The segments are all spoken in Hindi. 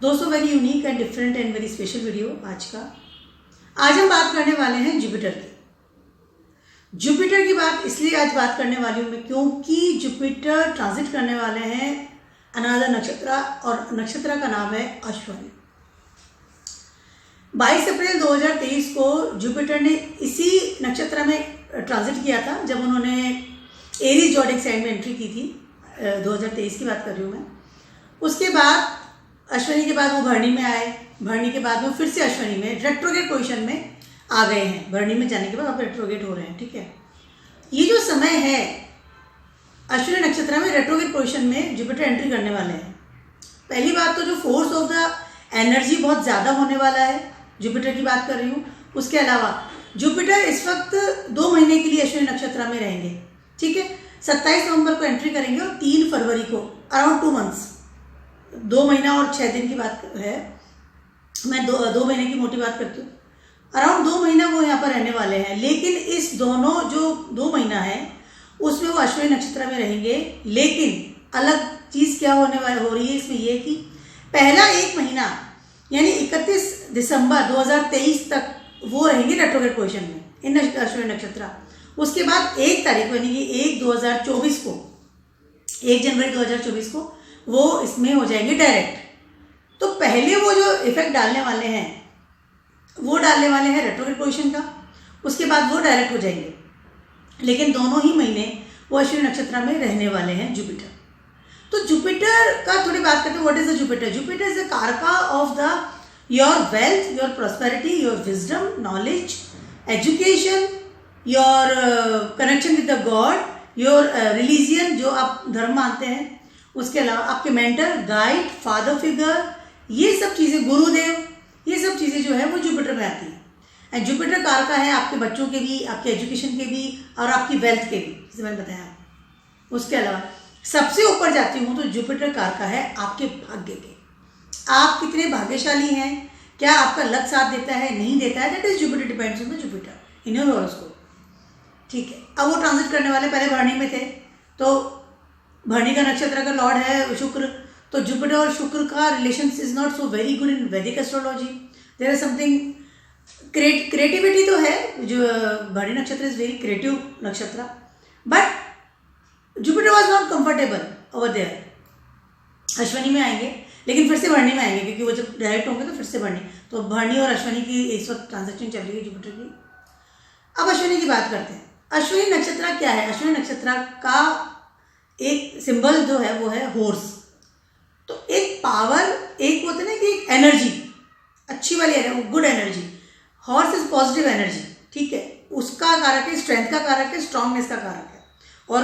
दोस्तों very unique and different and very special video आज हम बात करने वाले हैं जुपिटर की। जुपिटर की बात इसलिए आज बात करने वाली हूँ मैं क्योंकि जुपिटर ट्रांजिट करने वाले हैं अनादर नक्षत्र और नक्षत्र का नाम है अश्विनी। 22 अप्रैल 2023 को जुपिटर ने इसी नक्षत्र में ट्रांजिट किया था जब उन्होंने एरीज ज़ोडिएक साइन में एंट्री की थी। 2023 की बात कर रही हूँ मैं। उसके बाद अश्विनी के बाद वो भरणी में आए, भरणी के बाद वो फिर से अश्विनी में रेट्रोगेट पोजीशन में आ गए हैं। भरणी में जाने के बाद आप रेट्रोगेट हो रहे हैं, ठीक है। ये जो समय है अश्विनी नक्षत्र में रेट्रोगेट पोजीशन में जुपिटर एंट्री करने वाले हैं। पहली बात तो जो फोर्स ऑफ द एनर्जी बहुत ज़्यादा होने वाला है, जुपिटर की बात कर रही हूँ। उसके अलावा जुपिटर इस वक्त 2 महीने के लिए अश्विनी नक्षत्र में रहेंगे, ठीक है। 27 नवंबर को एंट्री करेंगे और 3 फरवरी को अराउंड 2 मंथ्स, 2 महीना और 6 दिन की बात है। मैं दो महीने की मोटी बात करती हूँ। अराउंड 2 महीना वो यहाँ पर रहने वाले हैं, लेकिन इस दोनों जो 2 महीना है उसमें वो अश्विनी नक्षत्र में रहेंगे। लेकिन अलग चीज़ क्या हो रही है इसमें ये कि पहला 1 महीना यानी 31 दिसंबर 2023 तक वो रहेंगे रेट्रोगेट पोजीशन में इन अश्विनी नक्षत्र। उसके बाद 1 तारीख को यानी कि 1 जनवरी 2024 को वो इसमें हो जाएंगे डायरेक्ट। तो पहले वो जो इफेक्ट डालने वाले हैं वो डालने वाले हैं रेट्रोगेट पोजीशन का, उसके बाद वो डायरेक्ट हो जाएंगे। लेकिन दोनों ही महीने वो अश्विनी नक्षत्र में रहने वाले हैं जुपिटर। तो जुपिटर का थोड़ी बात करते हैं। What is the Jupiter? Jupiter is the karaka of the your wealth, your prosperity, your wisdom, knowledge, education, your connection with the God, your religion जो आप धर्म मानते हैं, उसके अलावा आपके मेंटर, गाइड, फादर फिगर, ये सब चीज़ें, गुरुदेव, ये सब चीज़ें जो है वो जुपिटर में आती हैं। एंड जुपिटर कारका है आपके बच्चों के भी, आपके एजुकेशन के भी और आपकी वेल्थ के भी, जैसे मैंने बताया। उसके अलावा सबसे ऊपर जाती हूँ तो जुपिटर कारका है आपके भाग्य के। आप कितने भाग्यशाली हैं, क्या आपका लक साथ देता है, नहीं देता है, that is Jupiter, depends on the Jupiter in your horoscope, ठीक है। अब वो ट्रांजिट करने वाले पहले भरणी में थे, तो भरणी का नक्षत्र का लॉर्ड है शुक्र। तो जुपिटर और शुक्र का relation is not so very good in Vedic astrology. There is something creativity तो है, जो Bharani nakshatra is very creative nakshatra, but Jupiter was not comfortable over there. Ashwini में आएंगे लेकिन फिर से भरणी में आएंगे क्योंकि वो जब डायरेक्ट होंगे तो फिर से भरणी। तो भरणी और अश्विनी की इस वक्त ट्रांजेक्शन चल रही है जुपिटर की। अब अश्विनी की बात करते हैं। अश्विनी नक्षत्र क्या है? अश्विनी नक्षत्र का एक सिंबल जो है वो है हॉर्स। तो एक पावर, एक होता है ना कि एक एनर्जी, अच्छी वाली energy, good energy. Horse is positive energy, ठीक है। उसका कारक है, स्ट्रेंथ का कारक है, स्ट्रांगनेस का कारक है। और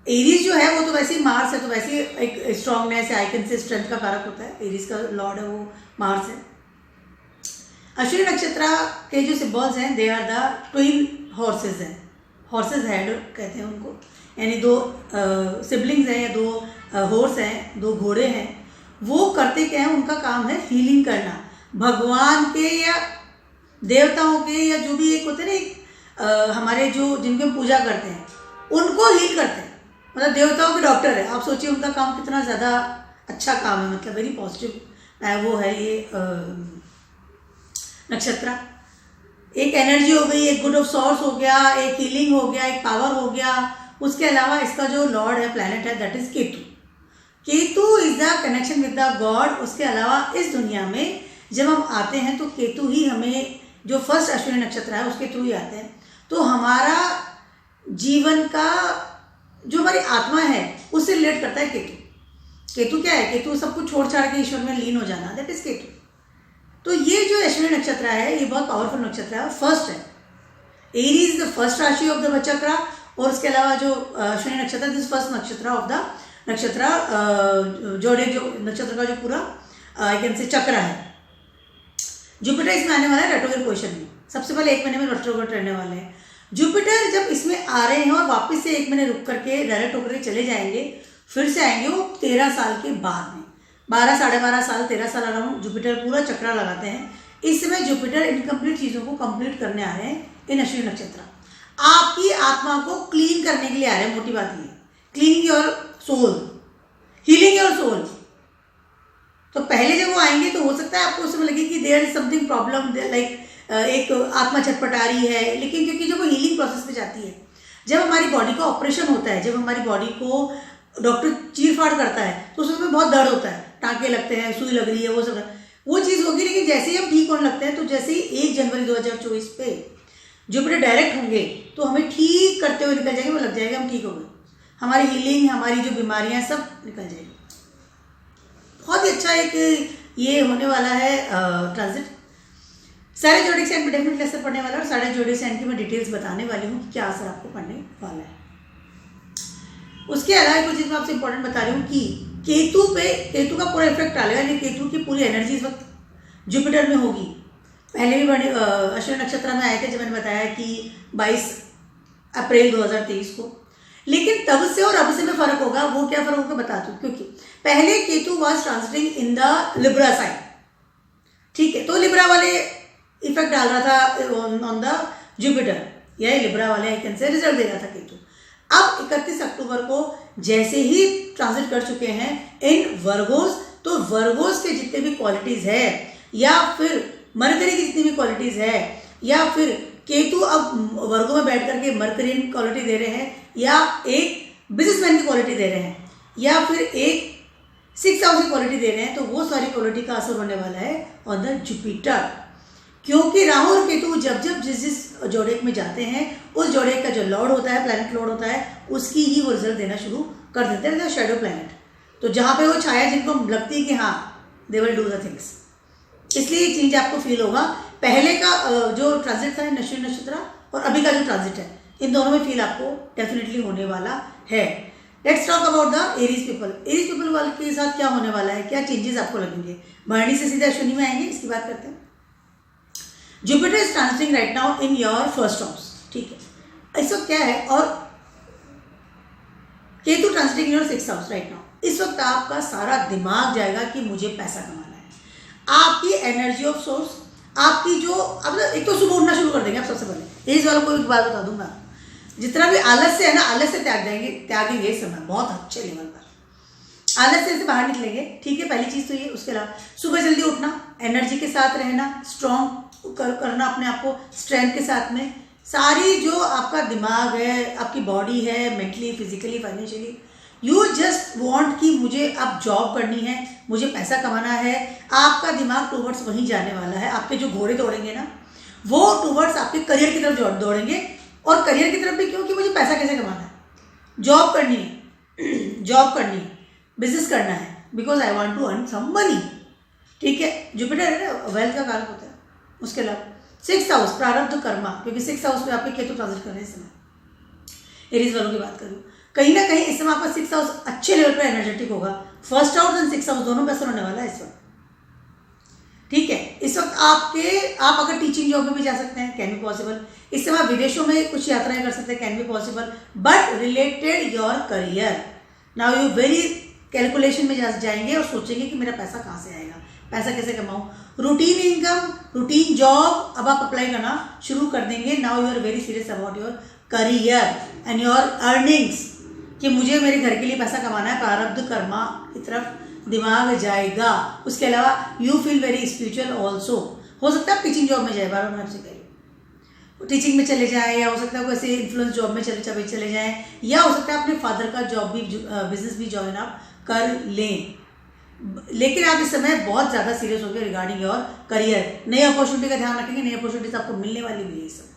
एरीज जो है वो तो वैसे ही मार्स है, तो वैसे ही एक स्ट्रांगनेस है, आइकन से स्ट्रेंथ का कारक होता है। एरीज का लॉर्ड है वो मार्स है। अश्विनी नक्षत्र के जो सिंबल्स हैं they are the twin horses हैं। हॉर्सेज हेड कहते हैं उनको, यानी 2 सिबलिंग्स हैं या 2 हॉर्स हैं, 2 घोड़े हैं। वो करते क्या है, उनका काम है हीलिंग करना। भगवान के या देवताओं के या जो भी एक होते हैं ना, एक हमारे जो जिनकी हम पूजा करते हैं उनको हील करते हैं। मतलब देवताओं के डॉक्टर है। आप सोचिए उनका काम कितना ज़्यादा अच्छा काम है, मतलब वेरी पॉजिटिव वो है ये नक्षत्र। एक एनर्जी हो गई, एक गुड ऑफ सोर्स हो गया, एक हीलिंग हो गया, एक पावर हो गया। उसके अलावा इसका जो लॉर्ड है, प्लैनेट है, that is Ketu. Ketu is the connection with the God. उसके अलावा इस दुनिया में जब हम आते हैं तो केतु ही हमें, जो फर्स्ट अश्विनी नक्षत्र है उसके थ्रू ही आते हैं। तो हमारा जीवन का जो हमारी आत्मा है उससे रिलेट करता है केतु। केतु क्या है? केतु सब कुछ छोड़ छाड़ के ईश्वर में लीन हो जाना, दैट इज केतु। तो ये जो अश्विनी नक्षत्र है ये बहुत पावरफुल नक्षत्र है और फर्स्ट है। एरीज द फर्स्ट राशि ऑफ द चक्र। और उसके अलावा जो अश्विनी नक्षत्र दिस फर्स्ट नक्षत्र ऑफ द नक्षत्र जोड़े, जो नक्षत्र का जो पूरा आई कैन से चक्र है। जुपिटर इसमें आने वाला है रेट्रोगेट पोजीशन में। सबसे पहले 1 महीने में रेट्रोगेट रहने वाले हैं। जुपिटर जब इसमें आ रहे हैं और वापस से 1 महीने रुक करके डायरेक्ट होकर चले जाएंगे, फिर से आएंगे वो 13 साल के बाद में। 12, 12.5 साल, 13 साल अराउंड जुपिटर पूरा चक्रा लगाते हैं। इस समय जुपिटर इनकम्प्लीट चीज़ों को कंप्लीट करने आ रहे हैं इन अश्विनी नक्षत्र। आपकी आत्मा को क्लीन करने के लिए आ रहे हैं। मोटी बात ये, cleaning your soul, healing your soul. पहले जब वो आएंगे तो हो सकता है आपको उस समय लगे कि there is something problem, like एक आत्मा छटपटा रही है, लेकिन क्योंकि जब वो हीलिंग प्रोसेस में जाती है, जब हमारी बॉडी का ऑपरेशन होता है, जब हमारी बॉडी को डॉक्टर चीर फाड़ करता है, तो उसमें बहुत दर्द होता है, टाँके लगते हैं, सुई लग रही है, वो सब वो चीज़ होगी। लेकिन जैसे ही हम ठीक होने लगते हैं, तो जैसे ही 1 जनवरी 2024 पे जुपिटर डायरेक्ट होंगे तो हमें ठीक करते हुए निकल जाएंगे, वो लग जाएगा हम ठीक हो गए, हमारी हीलिंग, हमारी जो बीमारियां सब निकल जाएगी। बहुत ही अच्छा एक ये होने वाला है ट्रांजिट। सारे जोडिक साइन में डेफिनेटली असर पड़ने वाला है, और सारे जोडिक साइन की मैं डिटेल्स बताने वाली हूँ कि क्या असर आपको पड़ने वाला है। उसके अलावा कुछ चीज़ मैं आपसे इंपॉर्टेंट बता रही हूँ कि केतु का पूरा इफेक्ट डालेगा, यानी केतु की पूरी एनर्जी इस वक्त जुपिटर में होगी। पहले भी बड़े अश्विनी नक्षत्र में आए थे, जब मैंने बताया कि 22 अप्रैल 2023 को, लेकिन तब से और अब से में फर्क होगा। वो क्या फर्क होगा बताती हूँ, क्योंकि पहले Ketu was transiting in the Libra sign, ठीक है, तो लिब्रा वाले इफेक्ट डाल रहा था ऑन द जुपिटर, या लिब्रा वाले आई कैन से रिजल्ट दे रहा था केतु। अब 31 अक्टूबर को जैसे ही ट्रांजिट कर चुके हैं इन वर्गोस, तो वर्गोस के जितने भी क्वालिटीज है, या फिर मरकरी की जितनी भी क्वालिटीज है, या फिर केतु अब वर्गों में बैठ करके मरकरियन क्वालिटी दे रहे हैं, या एक बिजनेसमैन की क्वालिटी दे रहे हैं, या फिर एक 6th हाउस की क्वालिटी दे रहे हैं, तो वो सारी क्वालिटी का असर होने वाला है ऑन द जुपिटर। क्योंकि राहु और केतु जब जिस जोड़ेक में जाते हैं, उस जोड़ेक का जो लॉर्ड होता है, प्लैनेट लॉर्ड होता है, उसकी ही वो रिजल्ट देना शुरू कर देते हैं, शेडो प्लैनेट। तो जहाँ पे वो छाया जिनको लगती है कि हाँ they will do the things, इसलिए ये चीज आपको फील होगा। पहले का जो ट्रांजिट था अश्विनी नक्षत्र, और अभी का जो ट्रांजिट है, इन दोनों में फील आपको डेफिनेटली होने वाला है। Let's talk about the Aries people. Aries people वाले के साथ क्या होने वाला है, क्या चेंजेस आपको लगेंगे। भरणी से सीधे अश्विनी में आएंगे, इसकी बात करते हैं। Jupiter is transiting right now in your first house, ठीक है, इस वक्त क्या है, और Ketu transiting in your 6th house right now. इस वक्त आपका सारा दिमाग जाएगा कि मुझे पैसा कमाना है। आपकी एनर्जी ऑफ सोर्स, आपकी जो अब एक तो सुबह उठना शुरू कर देंगे आप सबसे पहले। एज वालों को एक बात बता दूंगा, जितना भी आलस से है ना, आलस से त्यागेंगे इस समय बहुत अच्छे लेवल पर, आलस से बाहर निकलेंगे, ठीक है, पहली चीज तो ये। उसके अलावा सुबह जल्दी उठना, एनर्जी के साथ रहना, स्ट्रॉन्ग करना अपने आप को, स्ट्रेंथ के साथ में। सारी जो आपका दिमाग है, आपकी बॉडी है, mentally, physically, financially, you just want कि मुझे अब जॉब करनी है, मुझे पैसा कमाना है। आपका दिमाग टूवर्ड्स वहीं जाने वाला है। आपके जो घोड़े दौड़ेंगे ना, वो टूवर्ड्स आपके करियर की तरफ दौड़ेंगे। और करियर की तरफ भी क्यों, कि मुझे पैसा कैसे कमाना है, जॉब करनी है, जॉब करनी है, बिजनेस करना है, because I want to earn some money, ठीक है। जुपिटर है ना, वेल्थ का कारक होता है। उसके अलावा 6th हाउस प्रारब्ध कर्मा, क्योंकि 6th हाउस में आपके केतु ट्रांजिट कर रहे हैं इस समय। एरीज वालों की बात करूँ, कहीं ना कहीं इस समय आपका 6th हाउस अच्छे लेवल पर एनर्जेटिक होगा। First house and 6th house दोनों पे असर होने वाला है इस वक्त, ठीक है। इस वक्त आप अगर टीचिंग जॉब में भी जा सकते हैं, कैन बी पॉसिबल। इस समय विदेशों में कुछ यात्राएं कर सकते हैं, can be possible, but related your career. Now you very calculation में जाएंगे और सोचेंगे कि मेरा पैसा कहाँ से आएगा, पैसा कैसे कमाऊँ। रूटीन इनकम, रूटीन जॉब अब आप अप्लाई करना शुरू कर देंगे। Now you are very serious about your career and your earnings, कि मुझे मेरे घर के लिए पैसा कमाना है। प्रारब्ध कर्मा की तरफ दिमाग जाएगा। उसके अलावा you feel very spiritual also. हो सकता है आप टीचिंग जॉब में जाए, बार मैं आपसे कह रही हूँ, टीचिंग में चले जाएं, या हो सकता है कोई इन्फ्लुएंस जॉब में चले जाएं, या हो सकता है अपने फादर का जॉब भी, बिजनेस भी ज्वाइन आप कर लें। लेकिन आप इस समय बहुत ज़्यादा सीरियस हो गए रिगार्डिंग योर करियर। नई अपॉर्चुनिटी का ध्यान रखेंगे, नई अपॉर्चुनिटीज आपको मिलने वाली भी है इस समय,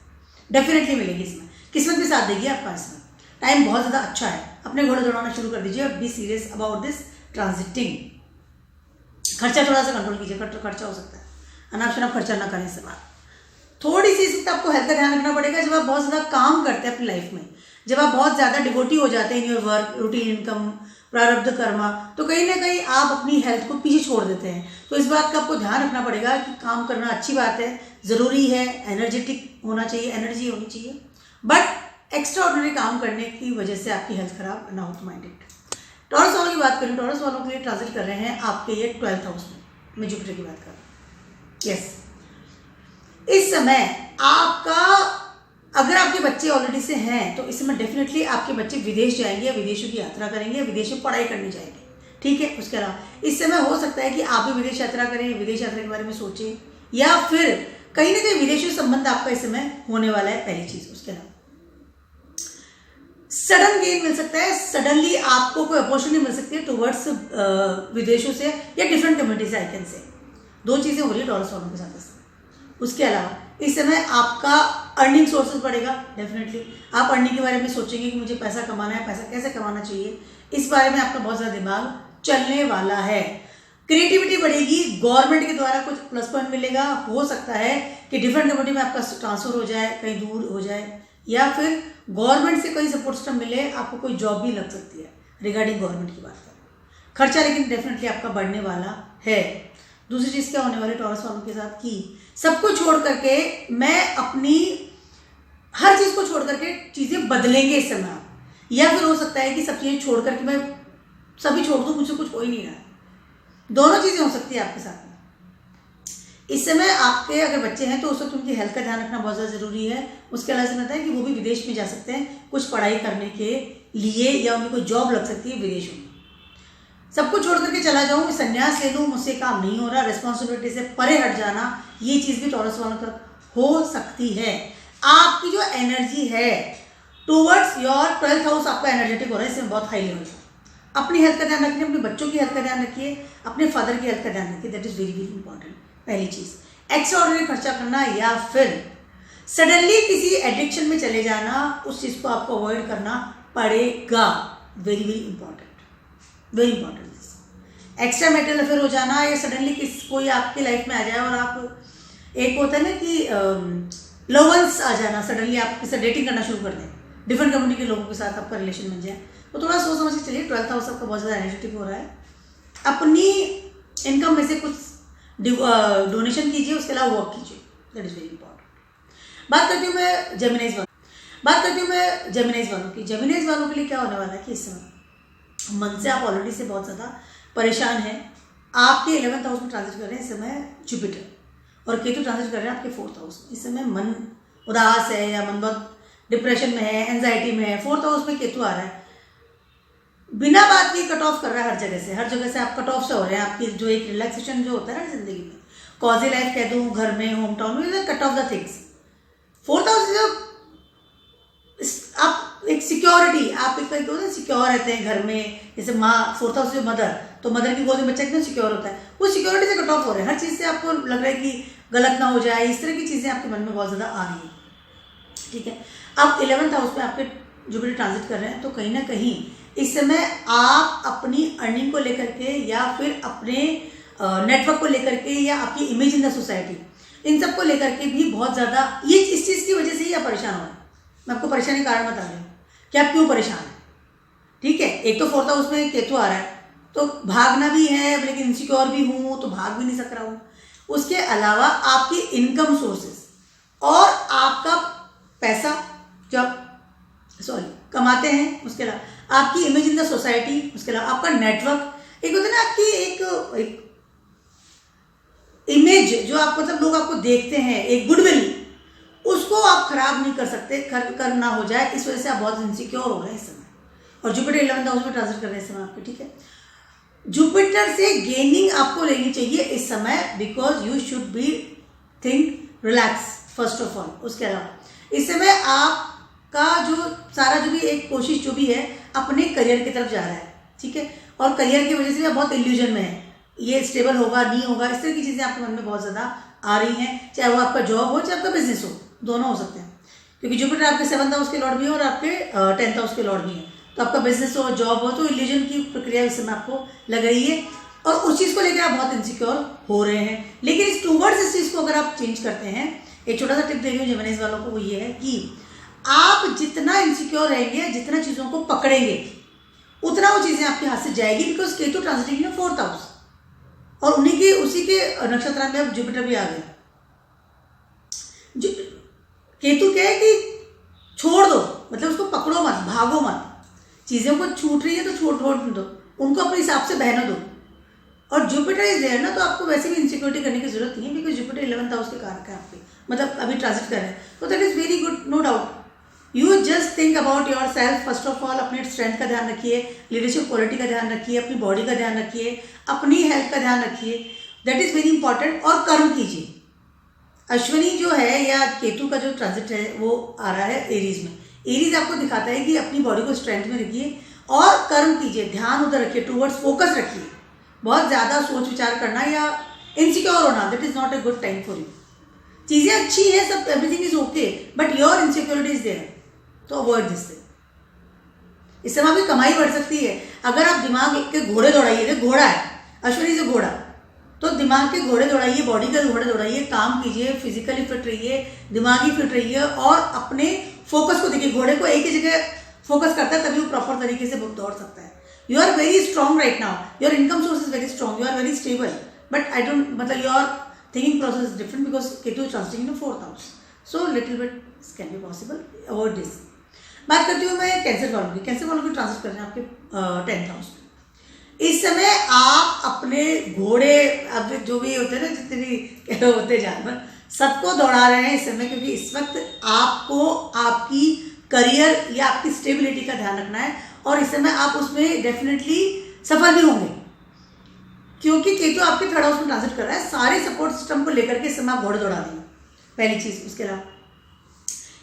डेफिनेटली मिलेगी इसमें। किस्मत भी साथ देगी आपका इसमें। टाइम बहुत ज़्यादा अच्छा है, अपने घोड़े दौड़ाना शुरू कर दीजिए। Be serious about this transiting. खर्चा थोड़ा सा कंट्रोल कीजिए, खर्चा हो सकता है, अनाप शनाप खर्चा ना करें इस समय। थोड़ी सी इस वक्त आपको हेल्थ का ध्यान रखना पड़ेगा। जब आप बहुत ज़्यादा काम करते हैं अपनी लाइफ में, जब आप बहुत ज़्यादा डिवोटी हो जाते हैं in your work, routine income, प्रारब्ध कर्मा, तो कहीं ना कहीं आप अपनी हेल्थ को पीछे छोड़ देते हैं। तो इस बात का आपको ध्यान रखना पड़ेगा कि काम करना अच्छी बात है, ज़रूरी है, एनर्जेटिक होना चाहिए, एनर्जी होनी चाहिए, बट एक्स्ट्रा ऑर्डिनरी काम करने की वजह से आपकी हेल्थ खराब ना हो तो माइंडेड। टॉरस वालों की बात करें, टॉरस वालों के लिए ट्रांजिट कर रहे हैं आपके ये 12th हाउस में। मैं जुपिटर की बात कर रहा हूँ। यस, इस समय आपका, अगर आपके बच्चे ऑलरेडी से हैं तो इस समय डेफिनेटली आपके बच्चे विदेश जाएंगे, या विदेशों की यात्रा करेंगे, या विदेश में पढ़ाई करने जाएंगे, ठीक है। उसके अलावा इस समय हो सकता है कि आप भी विदेश यात्रा करें, विदेश यात्रा के बारे में सोचें, या फिर कहीं ना कहीं विदेशी संबंध आपका इस समय होने वाला है, पहली चीज। उसके अलावा सडन गेन मिल सकता है, सडनली आपको कोई अपॉर्चुनिटी मिल सकती है टुवर्ड्स विदेशों से या डिफरेंट कम्युनिटी से, आई कैन से। दो चीजें हो रही है टॉरस वालों के साथ इस समय। उसके अलावा इस समय आपका अर्निंग सोर्सेज बढ़ेगा, डेफिनेटली आप अर्निंग के बारे में सोचेंगे कि मुझे पैसा कमाना है, पैसा कैसे कमाना चाहिए, इस बारे में आपका बहुत ज़्यादा दिमाग चलने वाला है। क्रिएटिविटी बढ़ेगी, गवर्नमेंट के द्वारा कुछ प्लस पॉइंट मिलेगा, हो सकता है कि डिफरेंट कम्युनिटी में आपका ट्रांसफर हो जाए, कहीं दूर हो जाए, या फिर गवर्नमेंट से कोई सपोर्ट सिस्टम मिले, आपको कोई जॉब भी लग सकती है। रिगार्डिंग गवर्नमेंट की बात करें, खर्चा लेकिन डेफिनेटली आपका बढ़ने वाला है। दूसरी चीज़ क्या होने वाली टॉरस वालों के साथ कि सब कुछ छोड़ करके मैं अपनी हर चीज़ को छोड़ करके चीज़ें बदलेंगे इस समय, या फिर हो सकता है कि सब चीज़ें छोड़ करके मैं सभी छोड़ दूँ, मुझसे कुछ हो ही नहीं रहा है। दोनों चीज़ें हो सकती है आपके साथ में। इस समय आपके अगर बच्चे हैं तो उस वक्त उनकी हेल्थ का ध्यान रखना बहुत ज़्यादा ज़रूरी है। उसके अलावा से है कि वो भी विदेश में जा सकते हैं कुछ पढ़ाई करने के लिए, या उनकी कोई जॉब लग सकती है विदेशों में। सब कुछ छोड़ करके चला जाऊँ, संन्यास ले लूँ, मुझसे काम नहीं हो रहा, रिस्पॉन्सिबिलिटी से परे हट जाना, ये चीज़ भी टॉरस वालों तक हो सकती है। आपकी जो एनर्जी है टूवर्ड्स योर 12th हाउस आपका एनर्जेटिक हो रहा है, इसमें बहुत हाई लेवल है। अपनी हेल्थ का ध्यान रखिए, अपने बच्चों की हेल्थ का ध्यान रखिए, अपने फादर की हेल्थ का ध्यान रखिए, that is very very important. पहली चीज़ एक्स्ट्रा ऑर्डिनरी खर्चा करना, या फिर सडनली किसी एडिक्शन में चले जाना, उस चीज़ को आपको अवॉइड करना पड़ेगा। Very very important, very important. Extra marital affair हो जाना, या सडनली कोई आपकी लाइफ में आ जाए और आप, एक होता है ना कि लव वंस आ जाना, सडनली आप किसी डेटिंग करना शुरू कर दें, डिफरेंट कम्युनिटी के लोगों के साथ आपका रिलेशन बन जाए, तो थोड़ा सोच समझ के चलिए। 12th हाउस आपका बहुत ज़्यादा एनर्जेटिक हो रहा है। अपनी इनकम में से कुछ डोनेशन कीजिए, उसके अलावा वर्क कीजिए, दैट इज़ वेरी इंपॉर्टेंट। बात करती हूँ मैं जेमिनाइज वालों की। जेमिनाइज वालों के लिए क्या होने वाला है कि इस समय मन से आप ऑलरेडी से बहुत ज़्यादा परेशान है। आपके 11th हाउस में ट्रांजिट कर रहे हैं इस समय जुपिटर, और केतु ट्रांजिट कर रहे हैं आपके 4th हाउस में। इस समय मन उदास है, या मन बहुत डिप्रेशन में है, एंजाइटी में है। 4th हाउस में केतु आ रहा है, बिना बात के कट ऑफ कर रहा है हर जगह से आप कट ऑफ से हो रहे हैं। आपकी जो एक रिलैक्सेशन जो होता है ना जिंदगी में, कॉजी लाइफ कह दूँ, घर में, होम टाउन में, cut off the things. 4th house जो आप एक सिक्योरिटी, आप एक सिक्योर रहते हैं घर में, जैसे माँ 4th हाउस जो मदर, तो मदर की गोद में बच्चा कितना सिक्योर होता है, वो सिक्योरिटी से कट ऑफ हो रहे हैं। हर चीज़ से आपको लग रहा है कि गलत ना हो जाए, इस तरह की चीज़ें आपके मन में बहुत ज़्यादा आ रही है। ठीक है, अब 11th हाउस में आपके जुपिटर ट्रांजिट कर रहे हैं, तो कहीं ना कहीं इस समय आप अपनी अर्निंग को लेकर के, या फिर अपने नेटवर्क को लेकर के, या आपकी इमेज इन द सोसाइटी, इन सब को लेकर के भी बहुत ज़्यादा ये इस चीज़ की वजह से ही आप परेशान हो रहे हैं। मैं आपको परेशानी का कारण बता रही हूँ कि आप क्यों परेशान हैं। ठीक है, एक तो 4th हाउस में केतु आ रहा है, तो भागना भी है, लेकिन इनसिक्योर भी हूँ तो भाग भी नहीं सक रहा हूँ। उसके अलावा आपकी इनकम सोर्सेस और आपका पैसा जब कमाते हैं, उसके अलावा आपकी इमेज इन द सोसाइटी, उसके अलावा आपका नेटवर्क, एक होता है ना आपकी एक इमेज जो आप मतलब लोग आपको देखते हैं, एक गुडविल, उसको आप खराब नहीं कर सकते, करना हो जाए, इस वजह से आप बहुत इनसिक्योर हो रहे हैं इस समय। और जुपिटर 11th हाउस में ट्रांजिट कर रहे हैं इस समय आपके। ठीक है, जुपिटर से गेनिंग आपको लेनी चाहिए इस समय, because you should be think relax first of all. उसके अलावा इस समय आपका जो सारा जो भी एक कोशिश जो भी है अपने करियर की तरफ जा रहा है। ठीक है, और करियर की वजह से भी आप बहुत इल्यूजन में है, ये स्टेबल होगा नहीं होगा, इस तरह की चीज़ें आपके मन में बहुत ज़्यादा आ रही हैं, चाहे वो आपका जॉब हो चाहे आपका बिजनेस हो, दोनों हो सकते हैं, क्योंकि जुपिटर आपके 7th हाउस के लॉर्ड भी है और आपके 10th हाउस के लॉर्ड भी है। तो आपका बिजनेस हो, जॉब हो, तो इल्यूजन की प्रक्रिया इस समय आपको लग रही है, और उस चीज़ को लेकर आप बहुत इनसिक्योर हो रहे हैं। लेकिन इस टूवर्ड्स इस चीज़ को अगर आप चेंज करते हैं, एक छोटा सा टिप दे रही हूँ जेमिनीज वालों को, वो ये है कि आप जितना इनसिक्योर रहेंगे, जितना चीज़ों को पकड़ेंगे, उतना वो चीज़ें आपके हाथ से जाएगी, बिकॉज केतु ट्रांजिटिंग है 4th हाउस, और उसी के नक्षत्र में अब जुपिटर भी आ गया। केतु क्या है कि छोड़ दो, मतलब उसको पकड़ो मत, भागो मत, चीज़ों को छूट रही है तो छोड़ दो, उनको अपने हिसाब से बहने दो। और जुपिटर इज देयर ना, तो आपको वैसे भी इनसिक्योरिटी करने की जरूरत नहीं है, बिकॉज जुपिटर 11th हाउस के कारक है आपके, मतलब अभी ट्रांजिट कर रहे हैं, तो that is very good, no doubt. You just think about yourself. First of all अपने स्ट्रेंथ का ध्यान रखिए, लीडरशिप क्वालिटी का ध्यान रखिए, अपनी बॉडी का ध्यान रखिए, अपनी हेल्थ का ध्यान रखिए, दैट इज वेरी इंपॉर्टेंट। और कर्म कीजिए। अश्विनी जो है या केतु का जो ट्रांजिट है वो आ रहा है एरीज में। एरीज आपको दिखाता है कि अपनी बॉडी को स्ट्रेंथ में रखिए और कर्म कीजिए, ध्यान उधर रखिए, टूवर्ड्स फोकस रखिए। बहुत ज़्यादा सोच विचार करना या इनसिक्योर होना, that is not a good time for you. चीज़ें अच्छी हैं, सब everything is okay, but your insecurity is there, तो अवॉइड दिस थिंग। इससे आपकी कमाई बढ़ सकती है। अगर आप दिमाग के घोड़े दौड़ाइए, घोड़ा है अश्विनी से घोड़ा, तो दिमाग के घोड़े दौड़ाइए, बॉडी के घोड़े दौड़ाइए, काम कीजिए, फिजिकली फिट रहिए, दिमागी फिट रहिए और अपने फोकस को देखिए। घोड़े को एक ही जगह फोकस करता है तभी वो प्रॉपर तरीके से दौड़ सकता है। You are very strong right now, your income source is very strong, you are very stable, but I don't मतलब your thinking process is different because Ketu is transiting in 4th house, so little bit can be possible, avoid this. बात करती हूँ मैं कैंसर वालों की। कैंसर वालों की ट्रांजिट कर रहे हैं आपके 10th हाउस में। इस समय आप अपने घोड़े, अब जो भी होते हैं ना, जितने भी होते जानवर, सबको दौड़ा रहे हैं इस समय, क्योंकि इस वक्त आपको आपकी करियर या आपकी स्टेबिलिटी का ध्यान रखना है और इस समय आप उसमें डेफिनेटली सफल भी होंगे, क्योंकि केतु आपके 3rd हाउस में ट्रांजिट कर रहा है। सारे सपोर्ट सिस्टम को लेकर के इस समय आप घोड़े दौड़ा देंगे, पहली चीज। उसके अलावा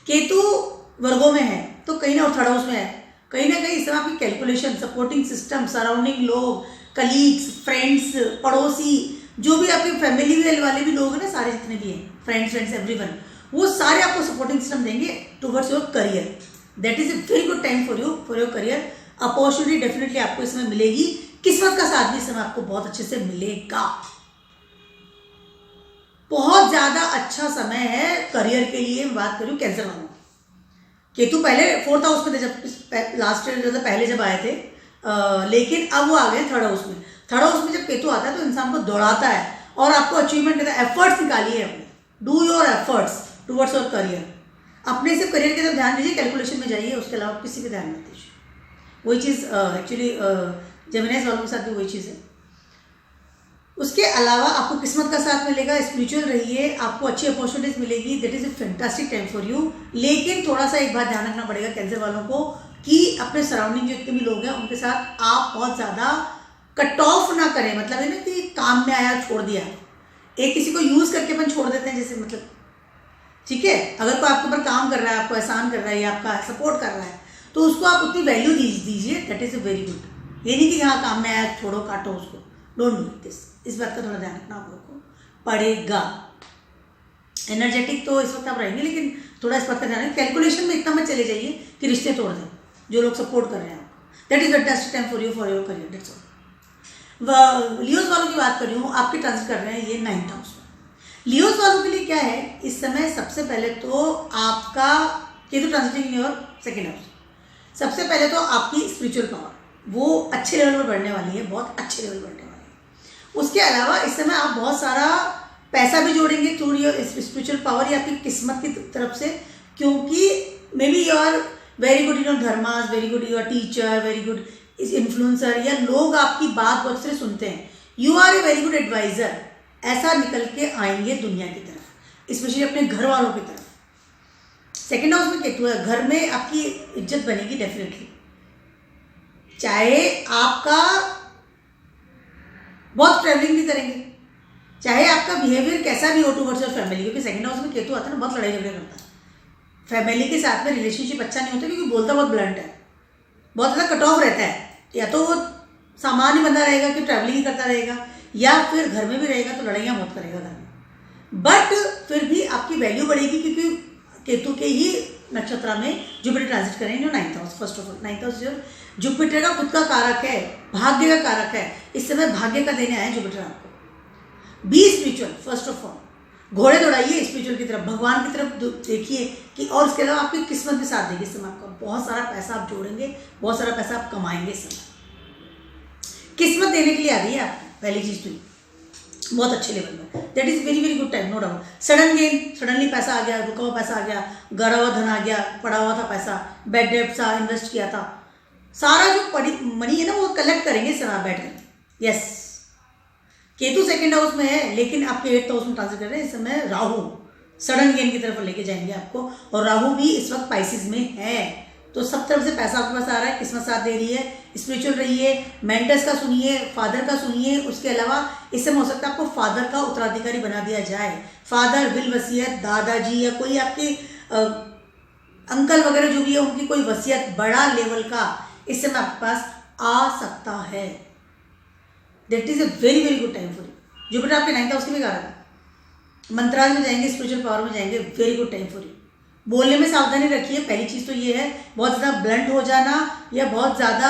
केतु वर्गों में है तो कहीं ना, और 3rd हाउस में है, कहीं ना कहीं इस समय आपकी कैलकुलेशन, सपोर्टिंग सिस्टम, सराउंडिंग लोग, कलीग्स, फ्रेंड्स, पड़ोसी, जो भी आपके फैमिली वाले भी लोग हैं ना, सारे जितने भी हैं, फ्रेंड्स एवरीवन, वो सारे आपको सपोर्टिंग सिस्टम देंगे towards your career. That is a very good time for you, for your career. Opportunity definitely आपको इसमें मिलेगी। किस्मत का साथ भी इस समय आपको बहुत अच्छे से मिलेगा। बहुत ज्यादा अच्छा समय है करियर के लिए। मैं बात करूँ कैंसर वालों, केतु पहले 4th हाउस में थे जब लास्ट ईयर, मतलब पहले जब आए थे, लेकिन अब वो आ गए 3rd हाउस में। 3rd हाउस में जब केतु आता है तो इंसान को दौड़ाता है और आपको अचीवमेंट देता है। एफर्ट्स निकालिए अपने, do your efforts towards your career. अपने सिर्फ करियर की तरफ ध्यान दीजिए, कैलकुलेशन में जाइए, उसके अलावा किसी पे ध्यान मत दीजिए। वही चीज़ एक्चुअली जेमिनाइज वालों के साथ भी वही चीज़ है। उसके अलावा आपको किस्मत का साथ मिलेगा, स्पिरिचुअल रहिए, आपको अच्छी अपॉर्चुनिटीज मिलेगी, that is a fantastic time for you. लेकिन थोड़ा सा एक बात ध्यान रखना पड़ेगा कैंसर वालों को कि अपने सराउंडिंग जो जितने भी लोग हैं उनके साथ आप बहुत ज़्यादा कट ऑफ ना करें। मतलब है ना कि काम में आया छोड़ दिया, एक किसी को यूज़ करके अपन छोड़ देते हैं जैसे, मतलब ठीक है, अगर कोई आपके ऊपर काम कर रहा है, आपको एहसान कर रहा है या आपका सपोर्ट कर रहा है, तो उसको आप उतनी वैल्यू दीजिए, that is a very good. ये नहीं कि हाँ काम में आया छोड़ो काटो उसको, डोंट डू दिस। इस बात का थोड़ा ध्यान रखना आप लोग को पड़ेगा। एनर्जेटिक तो इस वक्त आप रहेंगे, लेकिन थोड़ा इस बात का ध्यान रखें, कैलकुलेशन में इतना मत चले जाइए कि रिश्ते तोड़ दें जो लोग सपोर्ट कर रहे हैं आपको। That is the best time for your career, that's all. Leos वालों की बात कर रही हूँ, आपके ट्रांजिट कर रहे हैं ये 9th हाउस में। लियोज वालों के लिए क्या है इस समय, सबसे पहले तो आपका Ketu transiting in your 2nd house. सबसे पहले तो आपकी स्पिरिचुअल पावर वो अच्छे लेवल पर बढ़ने वाली है, बहुत अच्छे लेवल पर बढ़ने वाली है। उसके अलावा इस समय आप बहुत सारा पैसा भी जोड़ेंगे थ्रू योर स्पिरिचुअल पावर या आपकी किस्मत की तरफ से, क्योंकि maybe you are very good in your धर्मास, very good your teacher, very good is influencer, या लोग आपकी बात बहुत से सुनते हैं, you are a very good advisor, ऐसा निकल के आएंगे दुनिया की तरफ, स्पेशली अपने घर वालों की तरफ। 2nd हाउस में केतु है, घर में आपकी इज्जत बनेगी डेफिनेटली, चाहे आपका बहुत ट्रैवलिंग भी करेंगे, चाहे आपका बिहेवियर कैसा भी हो टुवर्ड्स योर फैमिली, क्योंकि 2nd हाउस में केतु आता है ना, बहुत लड़ाई झगड़े करता है फैमिली के साथ में, रिलेशनशिप अच्छा नहीं होता क्योंकि बोलता बहुत ब्लंट है, बहुत ज़्यादा कट ऑफ रहता है। या तो वो सामान ही बंधा रहेगा कि ट्रैवलिंग ही करता रहेगा, या फिर घर में भी रहेगा तो लड़ाइयाँ बहुत करेगा घर में, बट फिर भी आपकी वैल्यू बढ़ेगी क्योंकि केतु के ही नक्षत्र में जुपिटर ट्रांजिट करेंगे 9th house. First of all 9th house Jupiter का खुद का कारक है, भाग्य का कारक है, इस समय भाग्य का देने आए जुपिटर आपको। B spiritual first of all, घोड़े दौड़ाइए स्पिरिचुअल की तरफ, भगवान की तरफ देखिए कि, और इसके अलावा आपकी किस्मत भी साथ देगी इस समय, आपका बहुत सारा पैसा आप जोड़ेंगे, बहुत सारा पैसा आप कमाएंगे इस समय, किस्मत देने के लिए आ रही है आपको। पहली चीज तो बहुत अच्छे लेवल में, that is very very good time, no doubt. Sudden gain, suddenly पैसा आ गया, रुका हुआ पैसा आ गया, गड़ा हुआ धन आ गया, पड़ा हुआ था पैसा, बैड डेट सा इन्वेस्ट किया था, सारा जो पड़ी मनी है ना वो कलेक्ट करेंगे इस समय बैठ कर। यस, केतु 2nd हाउस में है, लेकिन आपके 8th हाउस में ट्रांजिट कर रहे हैं इस समय राहु, सडन गेन की तरफ लेके जाएंगे आपको। और राहु भी इस वक्त पाइसिस में है, तो सब तरफ से पैसा आपके पास आ रहा है, किस्मत साथ दे रही है। स्पिरिचुअल रहिए, मेंटर्स का सुनिए, फादर का सुनिए। उसके अलावा इससे हो सकता है आपको फादर का उत्तराधिकारी बना दिया जाए। फादर, विल वसीयत, दादाजी या कोई आपके अंकल वगैरह जो भी है उनकी कोई वसीयत बड़ा लेवल का इस समय आपके पास आ सकता है। That is a very very good time for you. Jupiter आपके 9th हाउस की भी कारक है, मंत्राज में जाएंगे, स्पिरिचुअल पावर में जाएंगे, very good time for you. बोलने में सावधानी रखिए, पहली चीज़ तो ये है, बहुत ज़्यादा ब्लंट हो जाना या बहुत ज़्यादा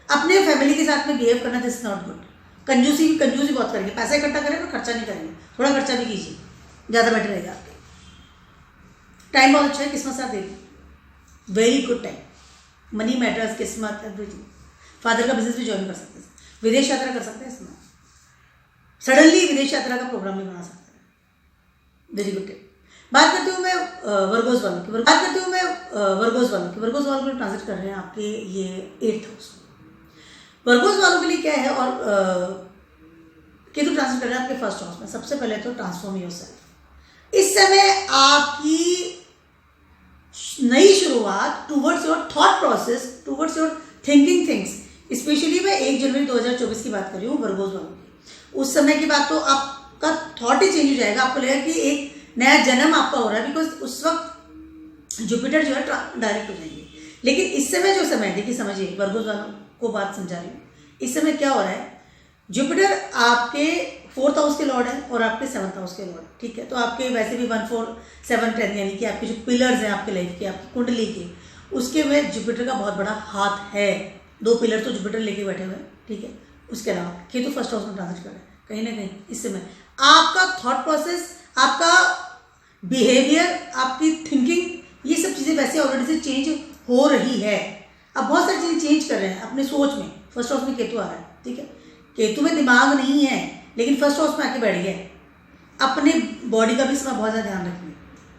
अपने फैमिली के साथ में बिहेव करना, दिस इज नॉट गुड। कंजूसी बहुत करेंगे, पैसा इकट्ठा करें पर खर्चा नहीं करेंगे, थोड़ा खर्चा भी कीजिए, ज़्यादा बेटर रहेगा आपके। टाइम बहुत अच्छा है, किस्मत साथ देगी, very good time, money matters, किस्मत, एवरीथिंग। फादर का बिजनेस भी ज्वाइन कर सकते हैं, विदेश यात्रा कर सकते हैं इसमें, सडनली विदेश यात्रा का प्रोग्राम भी बना सकते हैं, वेरी गुड टाइम। बात करती हूँ मैं वर्गोस वालों की। वर्गोस वालों के ट्रांजिट कर रहे हैं आपके ये 8th हाउस। वर्गोस वालों के लिए क्या है, और केतु ट्रांजिट कर रहे हैं आपके 1st हाउस में। सबसे पहले तो ट्रांसफॉर्म योरसेल्फ। इस समय आपकी नई शुरुआत towards your thought process, towards your thinking things. Specially मैं 1 जनवरी 2024 की बात कर रही हूँ वर्गोस वालों की। उस समय के बाद तो आपका थॉट ही चेंज हो जाएगा, आपको लगेगा कि एक नया जन्म आपका हो रहा है, बिकॉज उस वक्त जुपिटर जो है डायरेक्ट हो जाएंगे। लेकिन इस समय जो समय, देखिए समझिए, वर्गोस वालों को बात समझा रही हूँ। इस समय क्या हो रहा है, जुपिटर आपके 4th हाउस के लॉर्ड है और आपके 7th हाउस के लॉर्ड, ठीक है। तो आपके वैसे भी 1, 4, 7, 10 यानी कि आपके जो पिलर्स हैं आपके लाइफ के, आपकी कुंडली के, उसके में जुपिटर का बहुत बड़ा हाथ है। 2 पिलर तो जुपिटर लेके बैठे हुए हैं, ठीक है। उसके अलावा केतु 1st हाउस में ट्रांजिट कर रहे हैं। कहीं ना कहीं इस समय आपका थॉट प्रोसेस, आपका बिहेवियर, आपकी थिंकिंग, ये सब चीज़ें वैसे ऑलरेडी से चेंज हो रही है। अब बहुत सारी चीज़ें चेंज कर रहे हैं अपने सोच में। 1st हाउस में केतु आ रहा है, ठीक है। केतु में दिमाग नहीं है, लेकिन 1st हाउस में आके बैठ गया। अपने बॉडी का भी इसमें बहुत ज़्यादा ध्यान रखिए,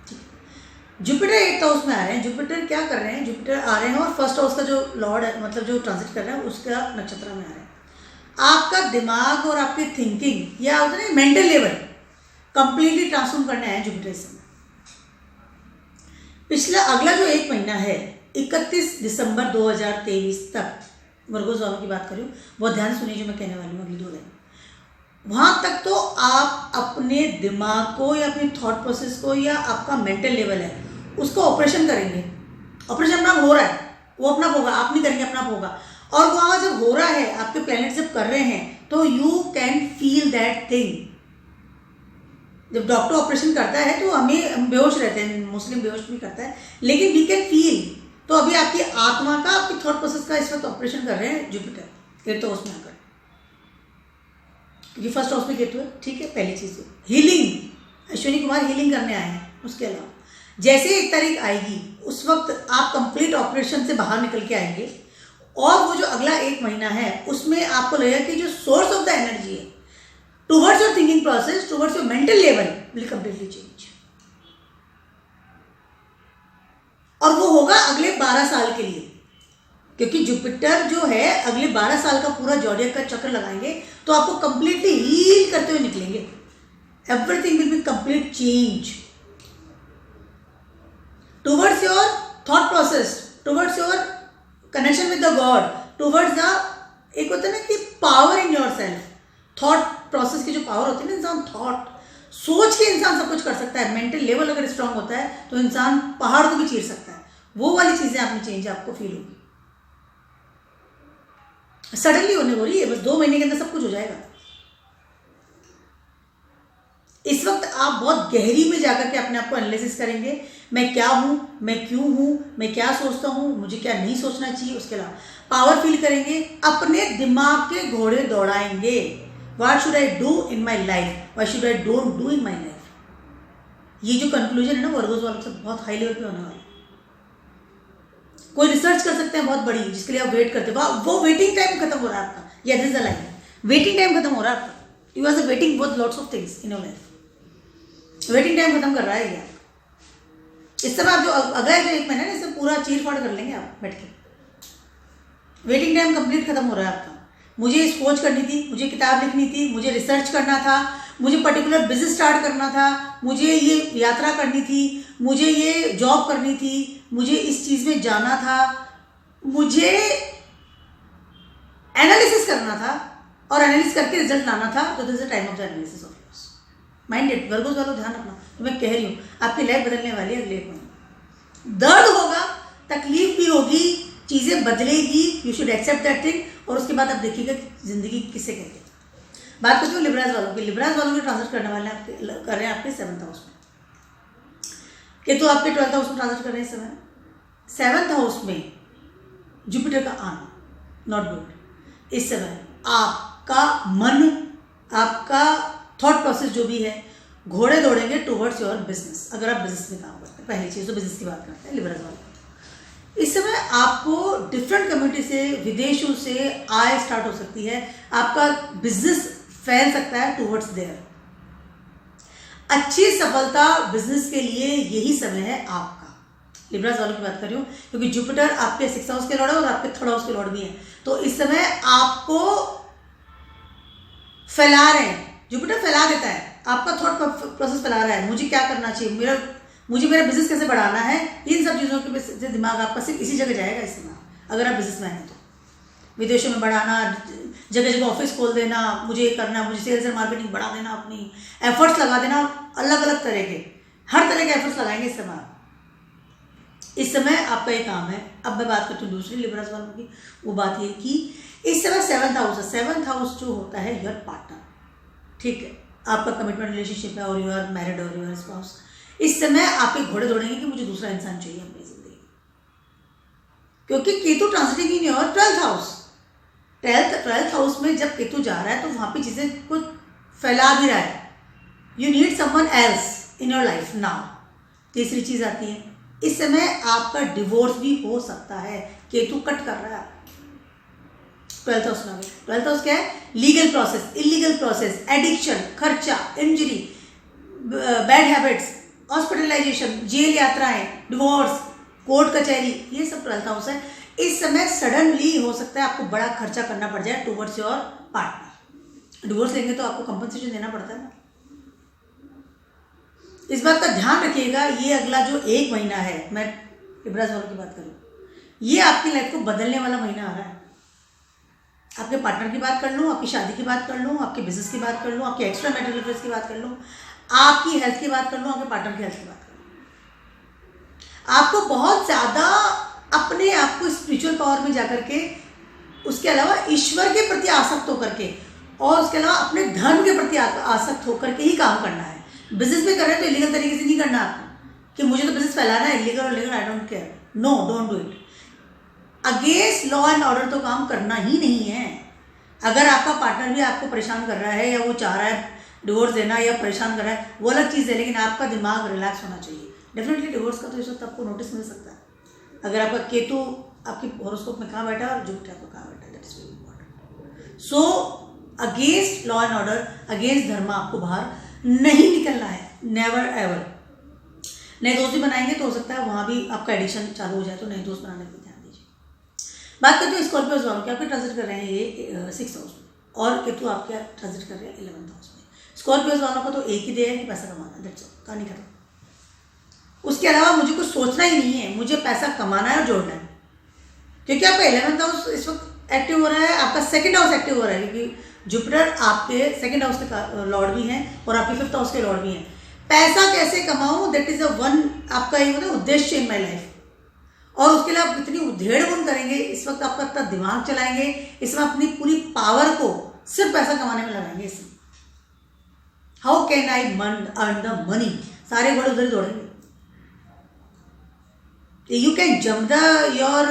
ठीक है। जुपिटर 8th हाउस में आ रहे हैं। जुपिटर क्या कर रहे हैं, जुपिटर आ रहे हैं और 1st हाउस का जो लॉर्ड है, मतलब जो ट्रांजिट कर रहा है, उसका नक्षत्र में आ रहे हैं। आपका दिमाग और आपकी थिंकिंग या होता है मेंटल लेवल कंप्लीटली ट्रांसफॉर्म करने आए जुपिटर से। पिछला अगला जो 1 महीना है, 31 दिसंबर 2023 तक, वर्गोस वालों की बात करूँ, बहुत ध्यान सुनिए जो मैं कहने वाली हूँ अगली 2 लाइन। वहाँ तक तो आप अपने दिमाग को या अपने थॉट प्रोसेस को या आपका मेंटल लेवल है उसको ऑपरेशन करेंगे। ऑपरेशन अपना हो रहा है, वो अपना होगा, आप नहीं करेंगे, अपना होगा। और वहाँ जब हो रहा है, आपके प्लैनेट जब कर रहे हैं, तो you can feel that thing. जब डॉक्टर ऑपरेशन करता है तो हम बेहोश रहते हैं, मुस्लिम बेहोश भी करता है, लेकिन वी कैन फील। तो अभी आपकी आत्मा का, आपकी थॉट प्रोसेस का इस वक्त ऑपरेशन कर रहे हैं जुपिटर 8th हाउस में आकर, क्योंकि 1st हाउस में केतु है, ठीक है। पहली चीज़ तो हीलिंग, अश्विनी कुमार हीलिंग करने आए हैं। उसके अलावा जैसे 1 तारीख आएगी, उस वक्त आप कंप्लीट ऑपरेशन से बाहर निकल के आएंगे, और वो जो अगला 1 महीना है उसमें आपको लगेगा कि जो सोर्स ऑफ द एनर्जी है towards your thinking process, towards your mental level will completely change. और वो होगा अगले 12 साल के लिए, क्योंकि जुपिटर जो है अगले 12 साल का पूरा जॉडियक का चक्र लगाएंगे, तो आपको कंप्लीटली हील करते हुए निकलेंगे। Everything will be complete change towards your thought process, towards your connection with the God, towards the, एक होता है ना कि power in your self. Thought process की जो पावर होती है ना, इंसान थॉट सोच के इंसान सब कुछ कर सकता है। मेंटल लेवल अगर स्ट्रांग होता है तो इंसान पहाड़ को भी चीर सकता है। वो वाली चीजें आपने चेंज आपको फील होगी, सडनली होने वाली है, बस 2 महीने के अंदर सब कुछ हो जाएगा। इस वक्त आप बहुत गहरी में जाकर के अपने आप को एनालिसिस करेंगे, मैं क्या हूं, मैं क्यों हूं, मैं क्या सोचता हूं, मुझे क्या नहीं सोचना चाहिए। उसके अलावा पावर फील करेंगे, अपने दिमाग के घोड़े दौड़ाएंगे। What should I do in my life, what should I don't do in my life. ये जो कंक्लूजन है ना वर्गोस वालों से बहुत हाई लेवल पे होने वाला है। कोई रिसर्च कर सकते हैं बहुत बड़ी, जिसके लिए आप वेट करते हो, वो वेटिंग टाइम खत्म हो रहा है आपका। या this the line, waiting time खत्म हो रहा है आपका। यू आर वेटिंग बहुत lots of things in your life, waiting time खत्म कर रहा है ये। इस समय आप जो अगला जो 1 महीना है, इससे पूरा चीर फाड़ कर लेंगे आप बैठ के। वेटिंग टाइम कंप्लीट खत्म हो रहा है आपका। मुझे खोज करनी थी, मुझे किताब लिखनी थी, मुझे रिसर्च करना था, मुझे पर्टिकुलर बिजनेस स्टार्ट करना था, मुझे ये यात्रा करनी थी, मुझे ये जॉब करनी थी, मुझे इस चीज़ में जाना था, मुझे एनालिसिस करना था और एनालिसिस करके रिजल्ट लाना था, तो this is the time of the analysis of yours. Mind it, Virgo's वालों ध्यान रखना, तो मैं कह रही हूँ आपकी लाइफ बदलने वाली है अगले 1 महीने। दर्द होगा, तकलीफ भी होगी, चीज़ें बदलेगी, you should accept that thing, और उसके बाद आप देखिएगा कि जिंदगी किसे कहते हैं। बात करती हूँ लिब्राज वालों की। लिब्राज वालों के ट्रांसलेट करने वाले कर रहे हैं आपके 7th हाउस में, केतु आपके 12th हाउस में ट्रांसलेट कर रहे हैं इस समय। 7th हाउस में जुपिटर का आना नॉट गुड। इस समय आपका मन, आपका थॉट प्रोसेस जो भी है, घोड़े दौड़ेंगे टुवर्ड्स योर बिजनेस। अगर आप बिजनेस में काम करते हैं, पहली चीज़ तो बिजनेस की बात करते हैं लिब्राज वाले। इस समय आपको डिफरेंट कम्युनिटी से, विदेशों से आय स्टार्ट हो सकती है, आपका बिजनेस फैल सकता है टुवर्ड्स देयर। अच्छी सफलता बिजनेस के लिए यही समय है आपका। लिब्रास वालों की बात कर रही हूँ, क्योंकि जुपिटर आपके 6th हाउस के लॉर्ड है और आपके 3rd हाउस के लॉर्ड भी है, तो इस समय आपको फैला रहे हैं। जुपिटर फैला देता है, आपका थॉट प्रोसेस फैला रहा है, मुझे क्या करना चाहिए, मुझे मेरा बिजनेस कैसे बढ़ाना है, इन सब चीज़ों के दिमाग आपका सिर्फ इसी जगह जाएगा इस समय, अगर आप बिजनेस मैन हैं तो। विदेशों में बढ़ाना, जगह जगह ऑफिस खोल देना, मुझे ये करना, मुझे सेल्स एंड मार्केटिंग बढ़ा देना, अपनी एफर्ट्स लगा देना, अलग अलग तरह के, हर तरह के एफर्ट्स लगाएंगे इस समय। इस समय आपका ये काम है। अब मैं बात करती हूँ दूसरी लिब्रास वालों की। वो बात ये कि इस समय 7th हाउस है। 7th हाउस जो होता है योर पार्टनर, ठीक है, आपका कमिटमेंट रिलेशनशिप है, और यू आर मैरिड और यू आर स्पाउस। इस समय आपके घोड़े दौड़ेंगे कि मुझे दूसरा इंसान चाहिए अपनी जिंदगी, क्योंकि Ketu transiting in your 12th house. 12th house में जब केतु जा रहा है तो वहां पे चीजें कुछ फैला भी रहा है। You need someone else in your life now. तीसरी चीज आती है, इस समय आपका डिवोर्स भी हो सकता है, केतु कट कर रहा है। 12th हाउस में आ गया। 12th हाउस क्या है? Legal process, illegal process, addiction, खर्चा, injury, bad habits, hospitalization, jail यात्राएं, डिवोर्स, कोर्ट कचहरी, ये सब 12th हाउस है। इस समय सडनली हो सकता है आपको बड़ा खर्चा करना पड़ जाए टुवर्ड्स योर पार्टनर। डिवोर्स लेंगे तो आपको कंपनसेशन देना पड़ता है ना। इस बात का ध्यान रखिएगा, ये अगला जो 1 महीना है, मैं लिब्रास वालों की बात करूँ, ये आपकी लाइफ को बदलने वाला महीना आ रहा है। आपके पार्टनर की बात कर लूँ, आपकी शादी की बात कर लूँ, आपके बिजनेस की बात कर लूँ, आपके एक्स्ट्रा मैरिटल अफेयर्स की बात कर लूँ, आपकी हेल्थ की बात कर लूँ, आपके पार्टनर की हेल्थ की बात कर लूँ। आपको बहुत ज़्यादा अपने आप को स्पिरिचुअल पावर में जाकर के, उसके अलावा ईश्वर के प्रति आसक्त होकर के, और उसके अलावा अपने धर्म के प्रति आसक्त होकर के ही काम करना है। बिजनेस में कर रहे हैं तो इलीगल तरीके से नहीं करना आपको, कि मुझे तो बिजनेस फैलाना है, इलीगल और legal I don't care. No, don't do it. Against law and order तो काम करना ही नहीं है। अगर आपका पार्टनर भी आपको परेशान कर रहा है, या वो चाह रहा है डिवोर्स देना या परेशान कर रहा है, वो अलग चीज़ है, लेकिन आपका दिमाग रिलैक्स होना चाहिए। डेफिनेटली डिवोर्स का तो इस वक्त आपको नोटिस मिल सकता है, अगर आपका केतु आपकी हॉरोस्कोप में कहाँ बैठा है और जुपिटर आपको कहाँ बैठा है। That is very important. So against law and order, against धर्म आपको बाहर नहीं निकलना है, नेवर एवर। नए दोस्त भी बनाएंगे तो हो सकता है वहाँ भी आपका एडिक्शन चालू हो जाए, तो नए दोस्त बनाने पर ध्यान दीजिए। बात करते हैं स्कॉर्पियोज वालों की। आपके ट्रांजिट कर रहे हैं ये 6th हाउस में, और केतु आपके ट्रांजिट कर रहे हैं 11th हाउस में। स्कॉर्पियोज वालों का तो एक ही दे है कि पैसा कमाना, दैट्स ऑल, कहानी खत्म। उसके अलावा मुझे कुछ सोचना ही नहीं है, मुझे पैसा कमाना है और जोड़ना है, क्योंकि आपका 11th हाउस इस वक्त एक्टिव हो रहा है, आपका 2nd हाउस एक्टिव हो रहा है, क्योंकि जुपिटर आपके 2nd हाउस के लॉर्ड भी हैं और आपके 5th हाउस के लॉर्ड भी हैं। पैसा कैसे कमाऊं, दैट इज अ वन आपका ये मतलब उद्देश्य इन माई लाइफ। और उसके लिए आप इतनी उधेड़ बुन करेंगे, इस वक्त आपका इतना दिमाग चलाएंगे, इसमें अपनी पूरी पावर को सिर्फ पैसा कमाने में लगाएंगे। इसमें how can I earn the money, सारे घोड़े उधर ही दौड़ेंगे। You can jump your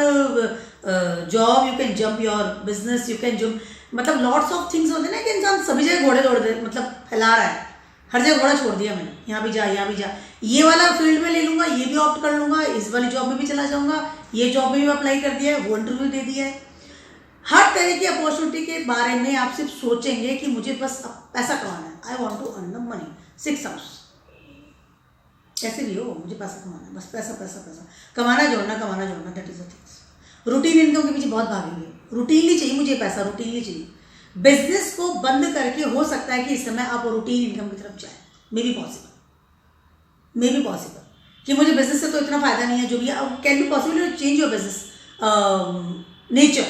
job, you can jump your business, you can jump, मतलब lots of things होते हैं ना कि इंसान सभी जगह घोड़े दौड़ दे, मतलब फैला रहा है, हर जगह घोड़ा छोड़ दिया मैंने, यहाँ भी जा, यहाँ भी जा, ये वाला फील्ड में ले लूँगा, ये भी ऑप्ट कर लूँगा, इस वाली जॉब में भी चला जाऊँगा, ये जॉब में भी अप्लाई कर दिया है, वो इंटरव्यू दे दिया है। हर तरह की अपॉर्चुनिटी के बारे में आप सिर्फ सोचेंगे कि मुझे बस पैसा कमाना है, I want to earn the money. 6th house कैसे भी हो, मुझे पैसा कमाना है, बस पैसा पैसा पैसा, कमाना जोड़ना, कमाना जोड़ना, that is the things. Routine income के पीछे बहुत भागेंगे, रूटीनली चाहिए मुझे पैसा, रूटीनली चाहिए। बिजनेस को बंद करके हो सकता है कि इस समय आप रूटीन इनकम की तरफ जाए। मे बी पॉसिबल कि मुझे बिजनेस से तो इतना फायदा नहीं है, जो भी can be possible change your business nature.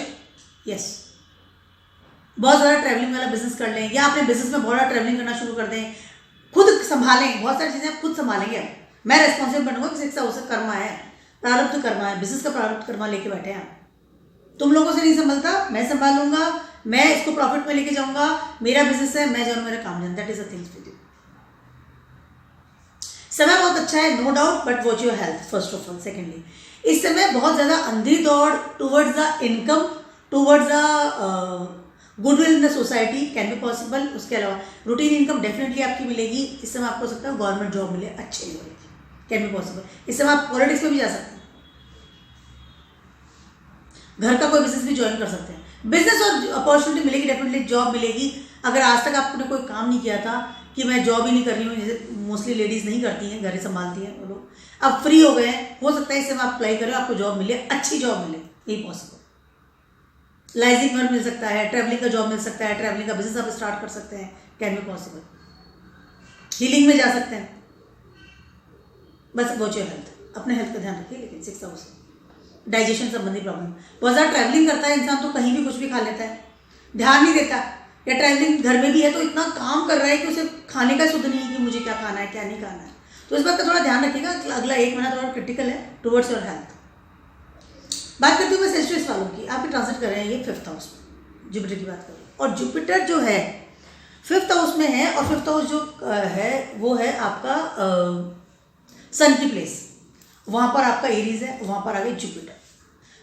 Yes, बहुत ज़्यादा ट्रैवलिंग वाला बिजनेस कर लें, या अपने बिजनेस में बहुत ज़्यादा ट्रैवलिंग करना शुरू कर दें, खुद संभालें, बहुत सारी चीज़ें आप खुद संभालेंगे। अब मैं रेस्पॉन्सिबल बनूंगा कि शिक्षा उससे कर्मा है, प्रारब्ध कर्मा है, बिजनेस का प्रारब्ध कर्मा लेके बैठे हैं। तुम लोगों से नहीं संभलता, मैं संभाल लूंगा, मैं इसको प्रॉफिट में लेके जाऊंगा, मेरा बिजनेस है, मैं जाऊँ, मेरा काम जान। That is a thing with you. समय बहुत अच्छा है, no doubt, but watch your health first of all. Secondly, इस समय बहुत ज़्यादा अंधी दौड़ towards the income, towards the goodwill in the society can be possible. उसके अलावा रूटीन इनकम डेफिनेटली आपकी मिलेगी। इस समय आपको हो सकता है गवर्नमेंट जॉब मिले अच्छे लेवल की, कैन बी पॉसिबल। इस समय आप पॉलिटिक्स में भी जा सकते हैं, घर का कोई बिजनेस भी ज्वाइन कर सकते हैं। बिजनेस और अपॉर्चुनिटी मिलेगी, डेफिनेटली जॉब मिलेगी। अगर आज तक आपने कोई काम नहीं किया था कि मैं जॉब ही नहीं कर रही हूँ, जैसे मोस्टली लेडीज़ नहीं करती हैं, घर संभालती हैं वो लोग, अब फ्री हो गए हैं, हो सकता है इस समय आप अप्लाई करें, आपको जॉब मिले, अच्छी जॉब मिले, यही पॉसिबल। लाइजिंग वर्क मिल सकता है, ट्रैवलिंग का जॉब मिल सकता है, ट्रैवलिंग का बिजनेस आप स्टार्ट कर सकते हैं, कैन बी पॉसिबल। हीलिंग में जा सकते हैं। बस वॉच योर हेल्थ, अपने हेल्थ का ध्यान रखिए। लेकिन 6 आवर्स डाइजेशन संबंधी प्रॉब्लम, बहुत ज़्यादा ट्रैवलिंग करता है इंसान तो कहीं भी कुछ भी खा लेता है, ध्यान नहीं देता, या ट्रैवलिंग घर में भी है तो इतना काम कर रहा है कि उसे खाने का शुद्ध नहीं है कि मुझे क्या खाना है क्या नहीं खाना है। तो इस बात का थोड़ा ध्यान रखिएगा। अगला 1 महीना थोड़ा क्रिटिकल है टुवर्ड्स योर हेल्थ। बात करती हूँ मैं सेजिटेरियस वालों की, आप ट्रांसलेट कर रहे हैं ये 5th हाउस में, जुपिटर की बात करें, और जुपिटर जो है 5th हाउस में है, और 5th हाउस जो है वो है आपका सन की प्लेस, वहाँ पर आपका एरीज है, वहाँ पर आ गई जुपिटर।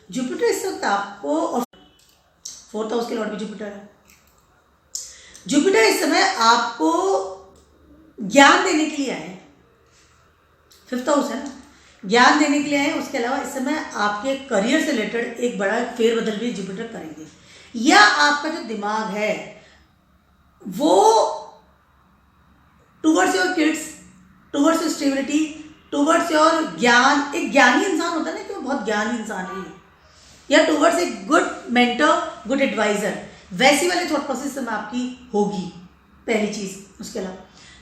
जुपिटर इस वक्त आपको, और 4th हाउस के लॉर्ड भी जुपिटर है। जुपिटर इस समय आपको ज्ञान देने के लिए आए, 5th हाउस है ना, ज्ञान देने के लिए आए। उसके अलावा इस समय आपके करियर से रिलेटेड एक बड़ा फेरबदल भी जुपिटर करेंगे, या आपका जो दिमाग है वो towards your kids, towards your stability, towards your ज्ञान, एक ज्ञानी इंसान होता है ना कि वो बहुत ज्ञानी इंसान है, या टुवर्ड्स एक गुड मेंटर, गुड एडवाइजर, वैसी वाली थॉट प्रोसेस में आपकी होगी, पहली चीज़। उसके अलावा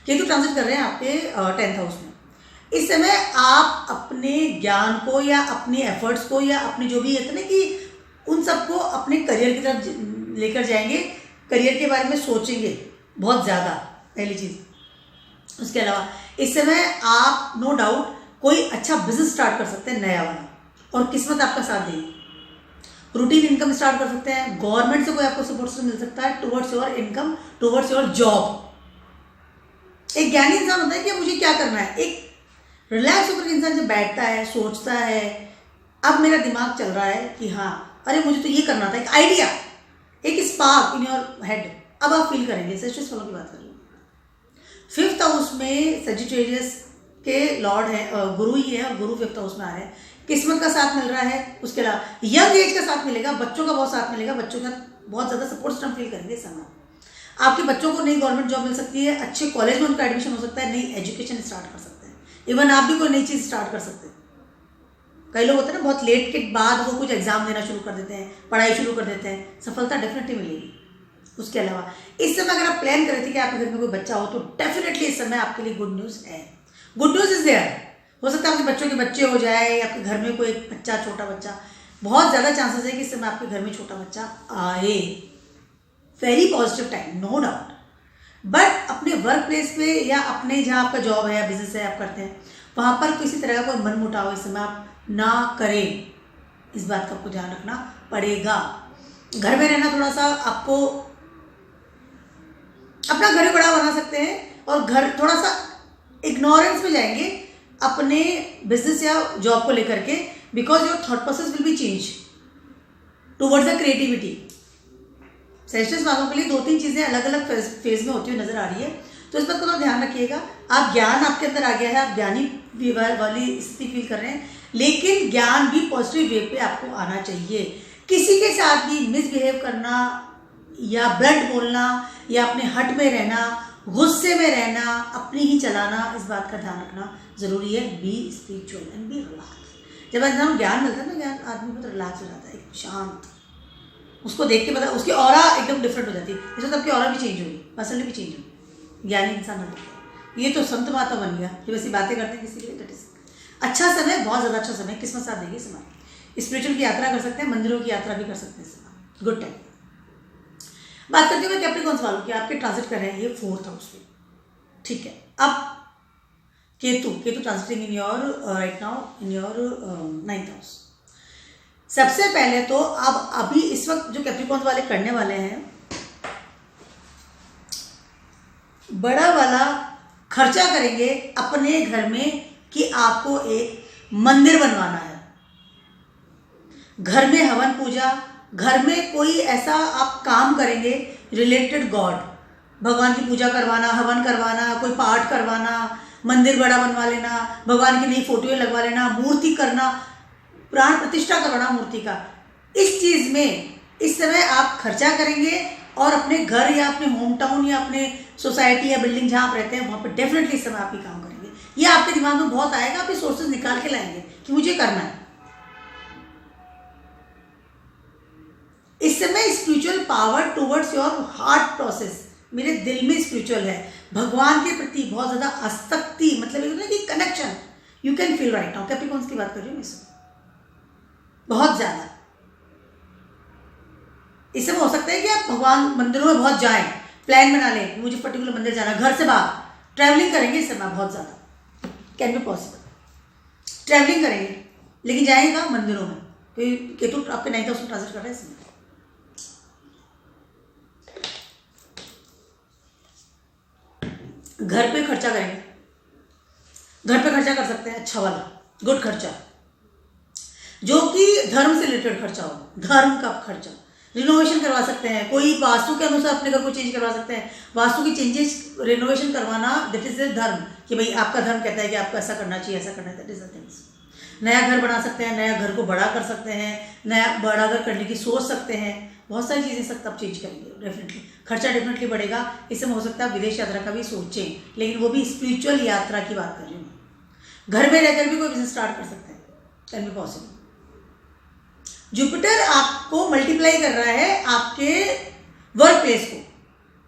केतु ट्रांजिट कर रहे हैं आपके 10th हाउस में। इस समय आप अपने ज्ञान को या अपने एफर्ट्स को या अपने जो भी है ना कि उन सबको अपने करियर की तरफ लेकर जाएंगे, करियर के बारे में सोचेंगे बहुत ज़्यादा, पहली चीज़। उसके अलावा इस समय आप नो डाउट कोई अच्छा बिजनेस स्टार्ट कर सकते हैं, नया वाला, और किस्मत आपका साथ देगी। रूटीन इनकम स्टार्ट कर सकते हैं, गवर्नमेंट से कोई आपको सपोर्ट मिल सकता है towards your income, towards your job. एक ज्ञानी इंसान होता है कि मुझे क्या करना है, एक रिलैक्स होकर इंसान जब बैठता है, सोचता है, अब मेरा दिमाग चल रहा है कि हाँ अरे मुझे तो ये करना था, एक आइडिया, एक स्पार्क इन योर हेड, अब आप फील करेंगे। सेजिटेरियस वालों की बात कर रही हूँ। 5th हाउस में सेजिटेरियस के लॉर्ड है, गुरु ही है, और गुरु 5th हाउस में आ रहे हैं, किस्मत का साथ मिल रहा है। उसके अलावा यंग एज का साथ मिलेगा, बच्चों का बहुत साथ मिलेगा, बच्चों का बहुत ज़्यादा सपोर्ट सिस्टम फील करेंगे इस समय। आपके बच्चों को नई गवर्नमेंट जॉब मिल सकती है, अच्छे कॉलेज में उनका एडमिशन हो सकता है, नई एजुकेशन स्टार्ट कर सकते हैं, इवन आप भी कोई नई चीज़ स्टार्ट कर सकते हैं। कई लोग होते हैं ना बहुत लेट के बाद वो कुछ एग्जाम देना शुरू कर देते हैं, पढ़ाई शुरू कर देते हैं, सफलता डेफिनेटली मिलेगी। उसके अलावा इस समय अगर आप प्लान कर रहे थे कि आपके घर में कोई बच्चा हो तो डेफिनेटली इस समय आपके लिए गुड न्यूज़ है, गुड न्यूज़ इज देयर। हो सकता है आपके बच्चों के बच्चे हो जाए, आपके घर में कोई बच्चा, छोटा बच्चा, बहुत ज़्यादा चांसेस है कि इस समय आपके घर में छोटा बच्चा आए। Very positive time, no doubt. But अपने वर्क प्लेस पे या अपने जहाँ आपका जॉब है या बिजनेस है आप करते हैं, वहाँ पर किसी तरह का कोई मन मुटाव इस समय आप ना करें, इस बात का आपको ध्यान रखना पड़ेगा। घर में रहना थोड़ा सा आपको अपना घर बड़ा बना सकते हैं, और घर थोड़ा सा इग्नोरेंस में जाएंगे अपने बिजनेस या जॉब को लेकर के, because your thought process will be change towards the creativity. Sagittarius वालों के लिए 2-3 चीज़ें अलग अलग फेज में होती हुई नजर आ रही है, तो इस बात को तो ध्यान रखिएगा। आप ज्ञान आपके अंदर आ गया है, आप ज्ञानी वाली स्थिति फील कर रहे हैं, लेकिन ज्ञान भी पॉजिटिव वे पे आपको आना चाहिए। किसी के साथ भी मिसबिहेव करना या ब्लड बोलना या अपने हट में रहना, गुस्से में रहना, अपनी ही चलाना, इस बात का ध्यान रखना जरूरी है। B spiritual and be relax. जब इंसान ज्ञान मिलता है ना, ज्ञान आदमी को तो रिलैक्स हो जाता है, शांत, उसको देख के पता, उसकी ऑरा एकदम डिफरेंट हो जाती है। इस वक्त आपकी ऑरा भी चेंज होगी, पर्सनली भी चेंज होगी, ज्ञानी इंसान होता है। ये तो संत माता बन गया जो वैसी बातें करते हैं किसी के लिए। अच्छा समय, बहुत ज़्यादा अच्छा समय, किस्मत साथ देगी इस समय। स्पिरिचुअल की यात्रा कर सकते हैं, मंदिरों की यात्रा भी कर सकते हैं इस समय, गुड टाइम। बात करते हुए कैप्रिकॉर्न्स वालों की, आपके ट्रांजिट कर रहे हैं ये 4th हाउस में, ठीक है। अब Ketu transiting in your right now in your 9th house. सबसे पहले तो अब अभी इस वक्त जो कैप्रिकॉर्न्स वाले करने वाले हैं, बड़ा वाला खर्चा करेंगे अपने घर में कि आपको एक मंदिर बनवाना है, घर में हवन पूजा, घर में कोई ऐसा आप काम करेंगे रिलेटेड गॉड, भगवान की पूजा करवाना, हवन करवाना, कोई पाठ करवाना, मंदिर बड़ा बनवा लेना, भगवान की नई फोटोएं लगवा लेना, मूर्ति करना, प्राण प्रतिष्ठा करवाना मूर्ति का। इस चीज़ में इस समय आप खर्चा करेंगे और अपने घर या अपने होम टाउन या अपने सोसाइटी या बिल्डिंग जहाँ आप रहते हैं वहाँ पर डेफिनेटली इस समय आप ये काम करेंगे। ये आपके दिमाग में बहुत आएगा, आप ये सोर्सेज निकाल के लाएंगे कि मुझे करना है। इस समय spiritual power towards your heart process, मेरे दिल में स्पिरिचुअल है, भगवान के प्रति बहुत ज्यादा आसक्ति, मतलब कि connection you can feel right now. Capricorns की बात कर रही हूँ मैं इसमें, बहुत ज्यादा। इस समय हो सकता है कि आप भगवान मंदिरों में बहुत जाएं, प्लान बना लें, मुझे पर्टिकुलर मंदिर जाना, घर से बाहर ट्रैवलिंग करेंगे इस समय बहुत ज्यादा, कैन बी पॉसिबल। ट्रैवलिंग करेंगे लेकिन जाएगा मंदिरों में, क्योंकि केतु आपके 9th हाउस में ट्रांजिट कर रहा है इसमें। घर पे खर्चा करेंगे, घर पे खर्चा कर सकते हैं अच्छा वाला गुड खर्चा, जो कि धर्म से रिलेटेड खर्चा हो, धर्म का खर्चा। रिनोवेशन करवा सकते हैं, कोई वास्तु के अनुसार अपने घर को चेंज करवा सकते हैं। वास्तु की चेंजेस रिनोवेशन करवाना दैट इज द धर्म, कि भाई आपका धर्म कहता है कि आपको ऐसा करना चाहिए, ऐसा करना है, दैट इज द थिंग्स। नया घर बना सकते हैं, नया घर को बड़ा कर सकते हैं, नया बड़ा घर करने की सोच सकते हैं, बहुत सारी चीज़ें सब आप चेंज करेंगे डेफिनेटली। खर्चा डेफिनेटली बढ़ेगा, इसमें हो सकता है विदेश यात्रा का भी सोचें, लेकिन वो भी स्पिरिचुअल यात्रा की बात कर रही हूँ। घर में रहकर भी कोई बिजनेस स्टार्ट कर सकते हैं, कैन बी पॉसिबल। जुपिटर आपको मल्टीप्लाई कर रहा है आपके वर्क प्लेस को,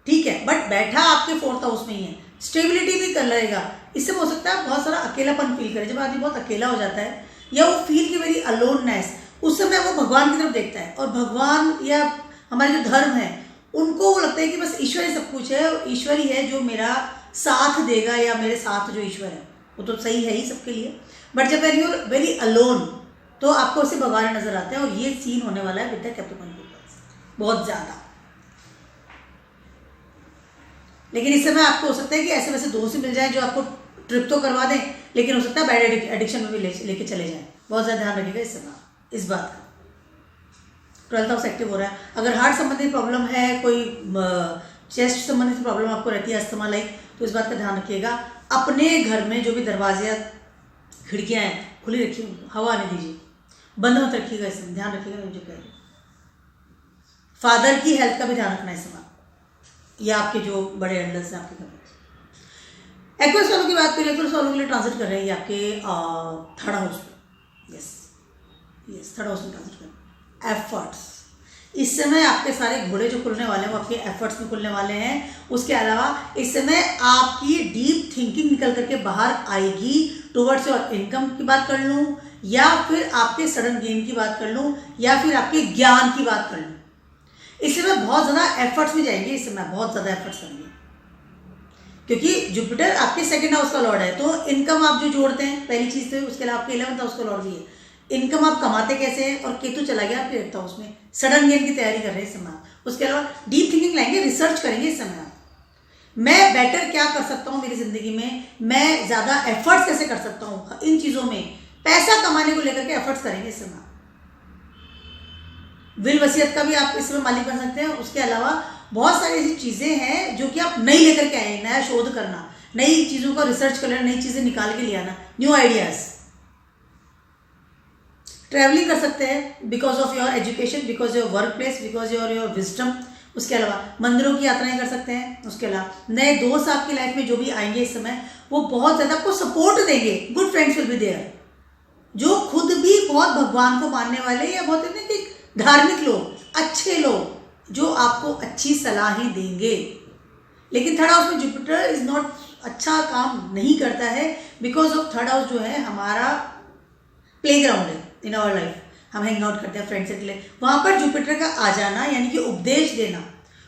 ठीक है, बट बैठा आपके 4th हाउस में ही है, स्टेबिलिटी भी कर रहेगा। इससे हो सकता है बहुत सारा अकेलापन फील करे। जब आदमी बहुत अकेला हो जाता है या वो फील की वेरी अलोननेस, उस समय वो भगवान की तरफ देखता है, और भगवान या हमारे जो धर्म है उनको वो लगता है कि बस ईश्वर ही सब कुछ है, ईश्वर ही है जो मेरा साथ देगा, या मेरे साथ जो ईश्वर है वो तो सही है ही सबके लिए। बट जब when you are very alone तो आपको उससे भगवान नजर आते हैं, और ये सीन होने वाला है विद द कैप्रिकॉर्न बहुत ज्यादा। लेकिन इस समय आपको हो सकता है कि ऐसे वैसे दोस्त मिल जाए जो आपको ट्रिप तो करवा दें, लेकिन हो सकता है बैड एडिक्शन में भी लेके चले जाएं। बहुत ज़्यादा ध्यान रखिएगा इस समय इस बात का। 12th हाउस एक्टिव हो रहा है। अगर हार्ट संबंधित प्रॉब्लम है, कोई चेस्ट संबंधित प्रॉब्लम आपको रहती है, अस्थमा लाइक, तो इस बात का ध्यान रखिएगा। अपने घर में जो भी दरवाजे खिड़कियाँ हैं खुली रखिए, हवा आने दीजिए, बंद मत रखिएगा। इसमें ध्यान रखिएगा मुझे कह रही। फादर की हेल्थ का भी ध्यान रखना है इस समय, या आपके जो बड़े एल्डर्स हैं आपके घर में। एक्वेरियस वालों की बात करें, एक्वेरियस वालों के लिए ट्रांजिट कर रहे हैं ये आपके 3rd हाउस में। यस 3rd हाउस में ट्रांजिट कर रहे हैं। एफर्ट्स, इस समय आपके सारे घोड़े जो खुलने वाले हैं वो आपके एफर्ट्स में खुलने वाले हैं। उसके अलावा इस समय आपकी डीप थिंकिंग निकल करके बाहर आएगी टुवर्ड्स योर इनकम की बात कर लूँ, या फिर आपके सडन गेन की बात कर लूँ, या फिर आपके ज्ञान की बात कर लूँ। इस समय बहुत ज़्यादा एफर्ट्स में जाएंगे, इस समय बहुत ज़्यादा एफर्ट्स करेंगे, क्योंकि जुपिटर आपके 2nd हाउस का लॉर्ड है। तो इनकम आप जो जोड़ते हैं पहली चीज़ तो, उसके अलावा आपके 11th हाउस का लॉर्ड भी है। इनकम आप कमाते कैसे हैं, और केतु चला गया आपके 8th हाउस में, सडन गेन की तैयारी कर रहे हैं इस समय। उसके अलावा डीप थिंकिंग लाएंगे, रिसर्च करेंगे इस समय। मैं बेटर क्या कर सकता हूँ मेरी जिंदगी में, मैं ज़्यादा एफर्ट्स कैसे कर सकता हूँ इन चीज़ों में, पैसा कमाने को लेकर के एफर्ट्स करेंगे इस समय। विल वसीयत का भी आप इस समय मालिक बन सकते हैं। उसके अलावा बहुत सारी ऐसी चीज़ें हैं जो कि आप नई लेकर के आए, नया शोध करना, नई चीज़ों का रिसर्च करना, नई चीज़ें निकाल के ले आना, न्यू आइडियाज़। ट्रैवलिंग कर सकते हैं because of your education, because your work place, because your wisdom. उसके अलावा मंदिरों की यात्राएं कर सकते हैं। उसके अलावा नए दोस्त आपकी लाइफ में जो भी आएंगे इस समय वो बहुत ज़्यादा आपको सपोर्ट देंगे। Good friends will be there, जो खुद भी बहुत भगवान को मानने वाले या बहुत धार्मिक लोग अच्छे लोग जो आपको अच्छी सलाहें देंगे। लेकिन थर्ड हाउस में जुपिटर इज नॉट अच्छा काम नहीं करता है, बिकॉज ऑफ थर्ड हाउस जो है हमारा प्लेग्राउंड है इन आवर लाइफ। हम हैंग आउट करते हैं फ्रेंड्स के लिए, वहाँ पर जुपिटर का आ जाना यानी कि उपदेश देना।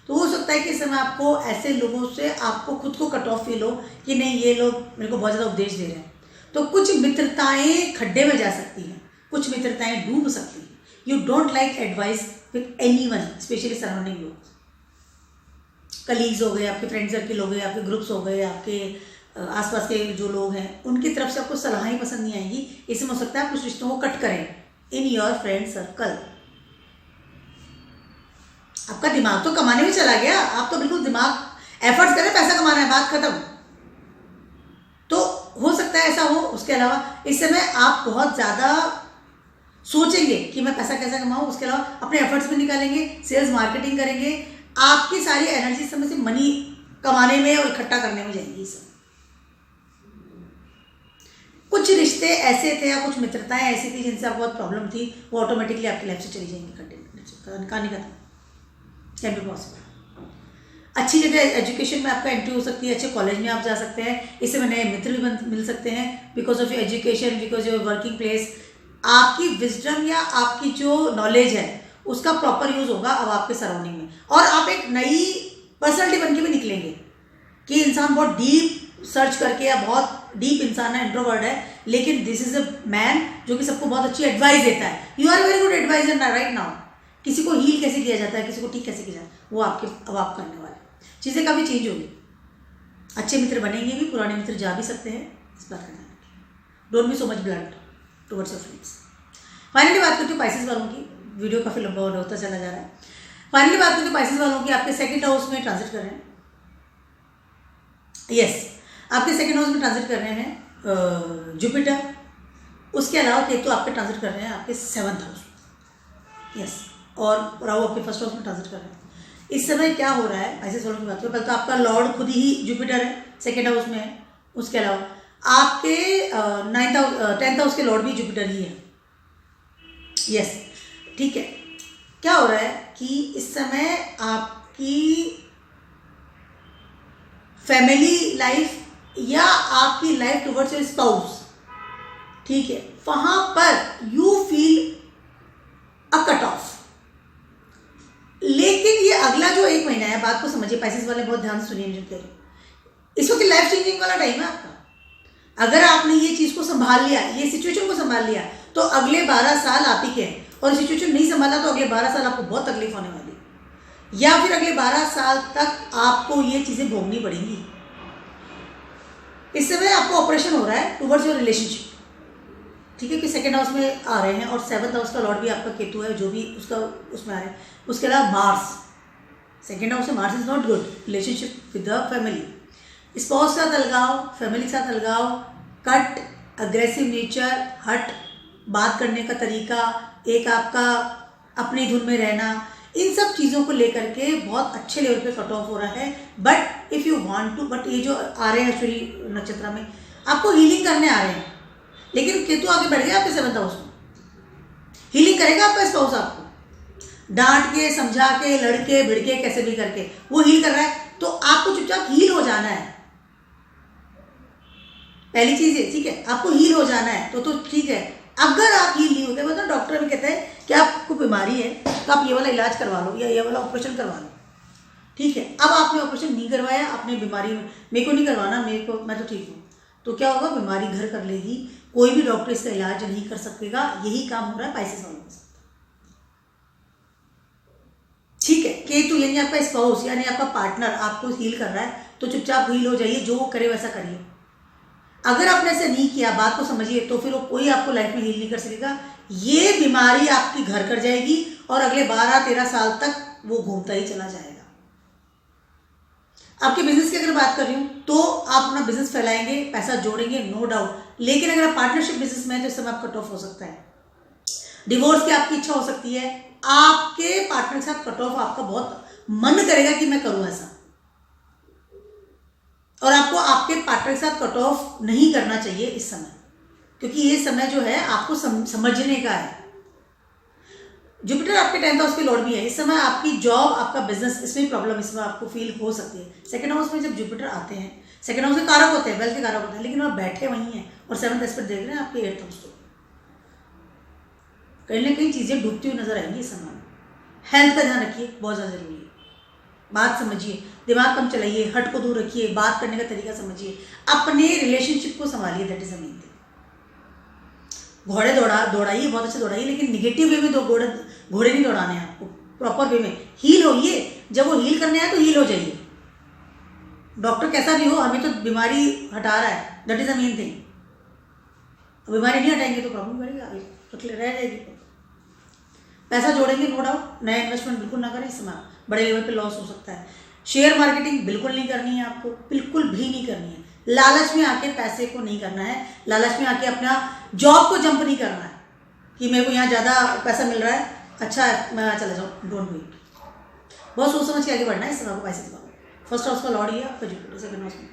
तो हो सकता है कि इस समय आपको ऐसे लोगों से आपको खुद को कट ऑफ फील हो कि नहीं ये लोग मेरे को बहुत ज़्यादा उपदेश दे रहे हैं। तो कुछ मित्रताएं खड्डे में जा सकती हैं, कुछ मित्रताएं डूब सकती हैं। You don't like advice with anyone, specially surrounding लोग, कलीग्स हो गए, आपके फ्रेंड सर्किल हो गए, आपके ग्रुप्स हो गए, आपके आसपास के जो लोग हैं उनकी तरफ से आपको सलाहें पसंद नहीं आएंगी। इसमें हो सकता है कुछ रिश्तों को कट करें इन योर फ्रेंड सर्कल। आपका दिमाग तो कमाने में चला गया, आप तो बिल्कुल दिमाग एफर्ट्स करें, पैसा कमाना है, बात खत्म। तो हो सकता है ऐसा हो। उसके अलावा इस समय आप बहुत ज़्यादा सोचेंगे कि मैं पैसा कैसे कमाऊं, उसके अलावा अपने एफर्ट्स भी निकालेंगे, सेल्स मार्केटिंग करेंगे, आपकी सारी एनर्जी समय से मनी कमाने में और इकट्ठा करने में जाएंगी। इस कुछ रिश्ते ऐसे थे या कुछ मित्रताएं ऐसी थी जिनसे आपको बहुत प्रॉब्लम थी, वो ऑटोमेटिकली आपकी लाइफ से चली जाएंगी, कहानी खत्म। Can be possible. अच्छी जगह एजुकेशन में आपका एंट्री हो सकती है, अच्छे कॉलेज में आप जा सकते हैं, इससे में नए मित्र भी मिल सकते हैं because of your education, because your working place. आपकी विजडम या आपकी जो नॉलेज है उसका प्रॉपर यूज होगा अब आपके सराउंडिंग में, और आप एक नई पर्सनैलिटी बन के भी निकलेंगे कि इंसान बहुत डीप सर्च करके या बहुत डीप इंसान है, इंट्रोवर्ट है, लेकिन दिस इज अ मैन जो कि सबको बहुत अच्छी एडवाइस देता है। You are very good advisor right now. किसी को हील कैसे किया जाता है, किसी को ठीक कैसे किया जाता है, वो आपके अब आप करने वाले। चीज़ें काफ़ी चेंज होगी, अच्छे मित्र बनेंगे भी, पुराने मित्र जा भी सकते हैं, इस बात का ध्यान रखिए। Don't be so much blunt towards your friends. Finally बात करती हूँ पाइसेस वालों की, वीडियो काफ़ी लंबा होता चला जा रहा है। फाइनली बात करती हूँ पाइसेस वालों की, आपके सेकंड हाउस में ट्रांजिट कर रहे हैं। यस, आपके सेकंड हाउस में ट्रांजिट कर रहे हैं जुपिटर। उसके अलावा केतु आपके ट्रांजिट कर रहे हैं आपके 7th हाउस में। यस, और राहु आपके फर्स्ट हाउस में ट्रांजिट कर रहे हैं। इस समय क्या हो रहा है पाइसेस वालों की बात करें, पहले तो आपका लॉर्ड खुद ही जुपिटर है, सेकंड हाउस में है। उसके अलावा आपके 10th हाउस के लॉर्ड भी जुपिटर ही है। यस, ठीक है। क्या हो रहा है कि इस समय आपकी फैमिली लाइफ या आपकी लाइफ टुवर्ड्स योर स्पाउस, ठीक है, वहां पर you feel a cut off. लेकिन ये अगला जो 1 महीना है, बात को समझिए पाइसेस वाले, बहुत ध्यान से सुनिए मुझे कह रही हूं, इस वक्त लाइफ चेंजिंग वाला टाइम है आपका। अगर आपने ये चीज को संभाल लिया, ये सिचुएशन को संभाल लिया, तो अगले 12 साल आप ही के हैं। और सिचुएशन नहीं संभाला तो अगले 12 साल आपको बहुत तकलीफ होने वाली है, या फिर अगले 12 साल तक आपको ये चीजें भोगनी पड़ेंगी। इस समय आपको ऑपरेशन हो रहा है टुवर्ड्स योर रिलेशनशिप, ठीक है, कि सेकंड हाउस में आ रहे हैं और 7th हाउस का लॉर्ड भी आपका केतु है, जो भी उसका उसमें आ रहा है। उसके अलावा मार्स, सेकंड हाउस से Mars is not good. Relationship with the family, spouse के साथ अलगाव, फैमिली के साथ अलगाव, कट, अग्रेसिव नेचर, हट, बात करने का तरीका, एक आपका अपनी धुन में रहना, इन सब चीज़ों को लेकर के बहुत अच्छे लेवल पे कट ऑफ हो रहा है। But if you want to, but ये जो आ रहे हैं सूर्य नक्षत्र में आपको हीलिंग करने आ रहे हैं, लेकिन केतु आगे बढ़ गया आपके 7th हाउस में, हीलिंग करेगा आपका स्पाउस, आपको डांट के, समझा के, लड़के भिड़के, कैसे भी करके वो हील कर रहा है। तो आपको चुपचाप हील हो जाना है, पहली चीज है, ठीक है, आपको हील हो जाना है। तो ठीक है, अगर आप हील नहीं होते, मतलब डॉक्टर भी कहते हैं कि आपको बीमारी है तो आप ये वाला इलाज करवा लो या ये वाला ऑपरेशन करवा लो, ठीक है। अब आपने ऑपरेशन नहीं करवाया, अपने बीमारी मेरे को नहीं करवाना, मेरे को, मैं तो ठीक हूँ, तो क्या होगा, बीमारी घर कर लेगी, कोई भी डॉक्टर इसका इलाज नहीं कर सकेगा। यही काम हो रहा है पाइसेस वालों के साथ, ठीक है। केतु यानी आपका स्पाउस यानी आपका पार्टनर आपको हील कर रहा है, तो चुपचाप हील हो जाइए, जो वो करे वैसा करिए। अगर आपने ऐसे नहीं किया, बात को समझिए, तो फिर वो कोई आपको लाइफ में हील नहीं कर सकेगा। ये बीमारी आपकी घर कर जाएगी और अगले 12-13 साल तक वो घूमता ही चला जाएगा। आपके बिजनेस की अगर बात कर रही हूं, तो आप अपना बिजनेस फैलाएंगे, पैसा जोड़ेंगे, नो डाउट। लेकिन अगर आप पार्टनरशिप बिजनेस में है तो इस समय आप कट ऑफ हो सकता है। डिवोर्स की आपकी इच्छा हो सकती है, आपके पार्टनर के साथ कट ऑफ आपका बहुत मन करेगा कि मैं करूं ऐसा, और आपको आपके पार्टनर के साथ कट ऑफ नहीं करना चाहिए इस समय, क्योंकि ये समय जो है आपको समझने का है। जुपिटर आपके 10th हाउस पे लॉर्ड भी है। इस समय आपकी जॉब, आपका बिजनेस, इसमें प्रॉब्लम इसमें आपको फील हो सकती है। सेकंड हाउस में जब जुपिटर आते हैं, सेकंड हाउस में कारक होते हैं, वेल्थ के कारक होते हैं, लेकिन आप बैठे वहीं हैं और 7th एस्पेक्ट देख रहे हैं आपके 8th हाउस को। कहीं ना कहीं चीज़ें डूबती हुई नजर आएंगी इस समय। हेल्थ का ध्यान रखिए, बहुत ज़्यादा जरूरी है। बात समझिए, दिमाग कम चलाइए, हट को दूर रखिए, बात करने का तरीका समझिए, अपने रिलेशनशिप को संभालिए। That is a main thing. घोड़े दौड़ाइए, बहुत अच्छे दौड़ाइए, लेकिन निगेटिव वे में घोड़े नहीं दौड़ाने हैं आपको, प्रॉपर वे में हील होइए। जब वो हील करने आए तो हील हो जाइए। डॉक्टर कैसा भी हो, हमें तो बीमारी हटा रहा है, that is a main thing. बीमारी नहीं हटाएंगे तो प्रॉब्लम करेगा, रह जाएगी। पैसा जोड़ेंगे, नो डाउट। नया इन्वेस्टमेंट बिल्कुल ना करें, इस समय बड़े लेवल पे लॉस हो सकता है। शेयर मार्केटिंग बिल्कुल नहीं करनी है आपको, बिल्कुल भी नहीं करनी है। लालच में आके पैसे को नहीं करना है, लालच में आके अपना जॉब को जंप नहीं करना है कि मेरे को यहाँ ज़्यादा पैसा मिल रहा है, अच्छा है मैं चला जाऊँ। Don't do it. बहुत सोच समझ के आगे बढ़ना है इस समय को। पैसे दिमाग, फर्स्ट हाउस का लॉर्ड ही है आपका जुपिटर, सेकंड हाउस में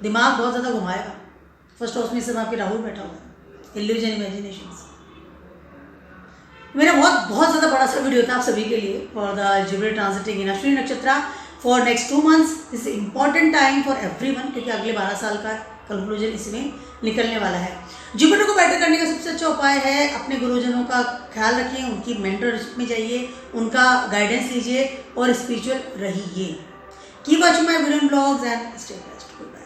दिमाग बहुत ज़्यादा घुमाएगा। फर्स्ट हाउस में इस समय आपके राहु बैठा हुआ है, इल्यूजन, इमेजिनेशन। मेरा बहुत ज़्यादा बड़ा सा वीडियो था आप सभी के लिए फॉर द जुपिटर ट्रांजिटिंग इन अश्विनी नक्षत्र for next 2 months. This important time for everyone, क्योंकि अगले 12 साल का कंक्लूजन इसमें निकलने वाला है। जुपिटर को बेटर करने का सबसे अच्छा उपाय है अपने गुरुजनों का ख्याल रखिए, उनकी मेंटरशिप में जाइए, उनका गाइडेंस लीजिए और स्पिरिचुअल रहिए। Keep watching my video blogs and stay blessed. Good bye.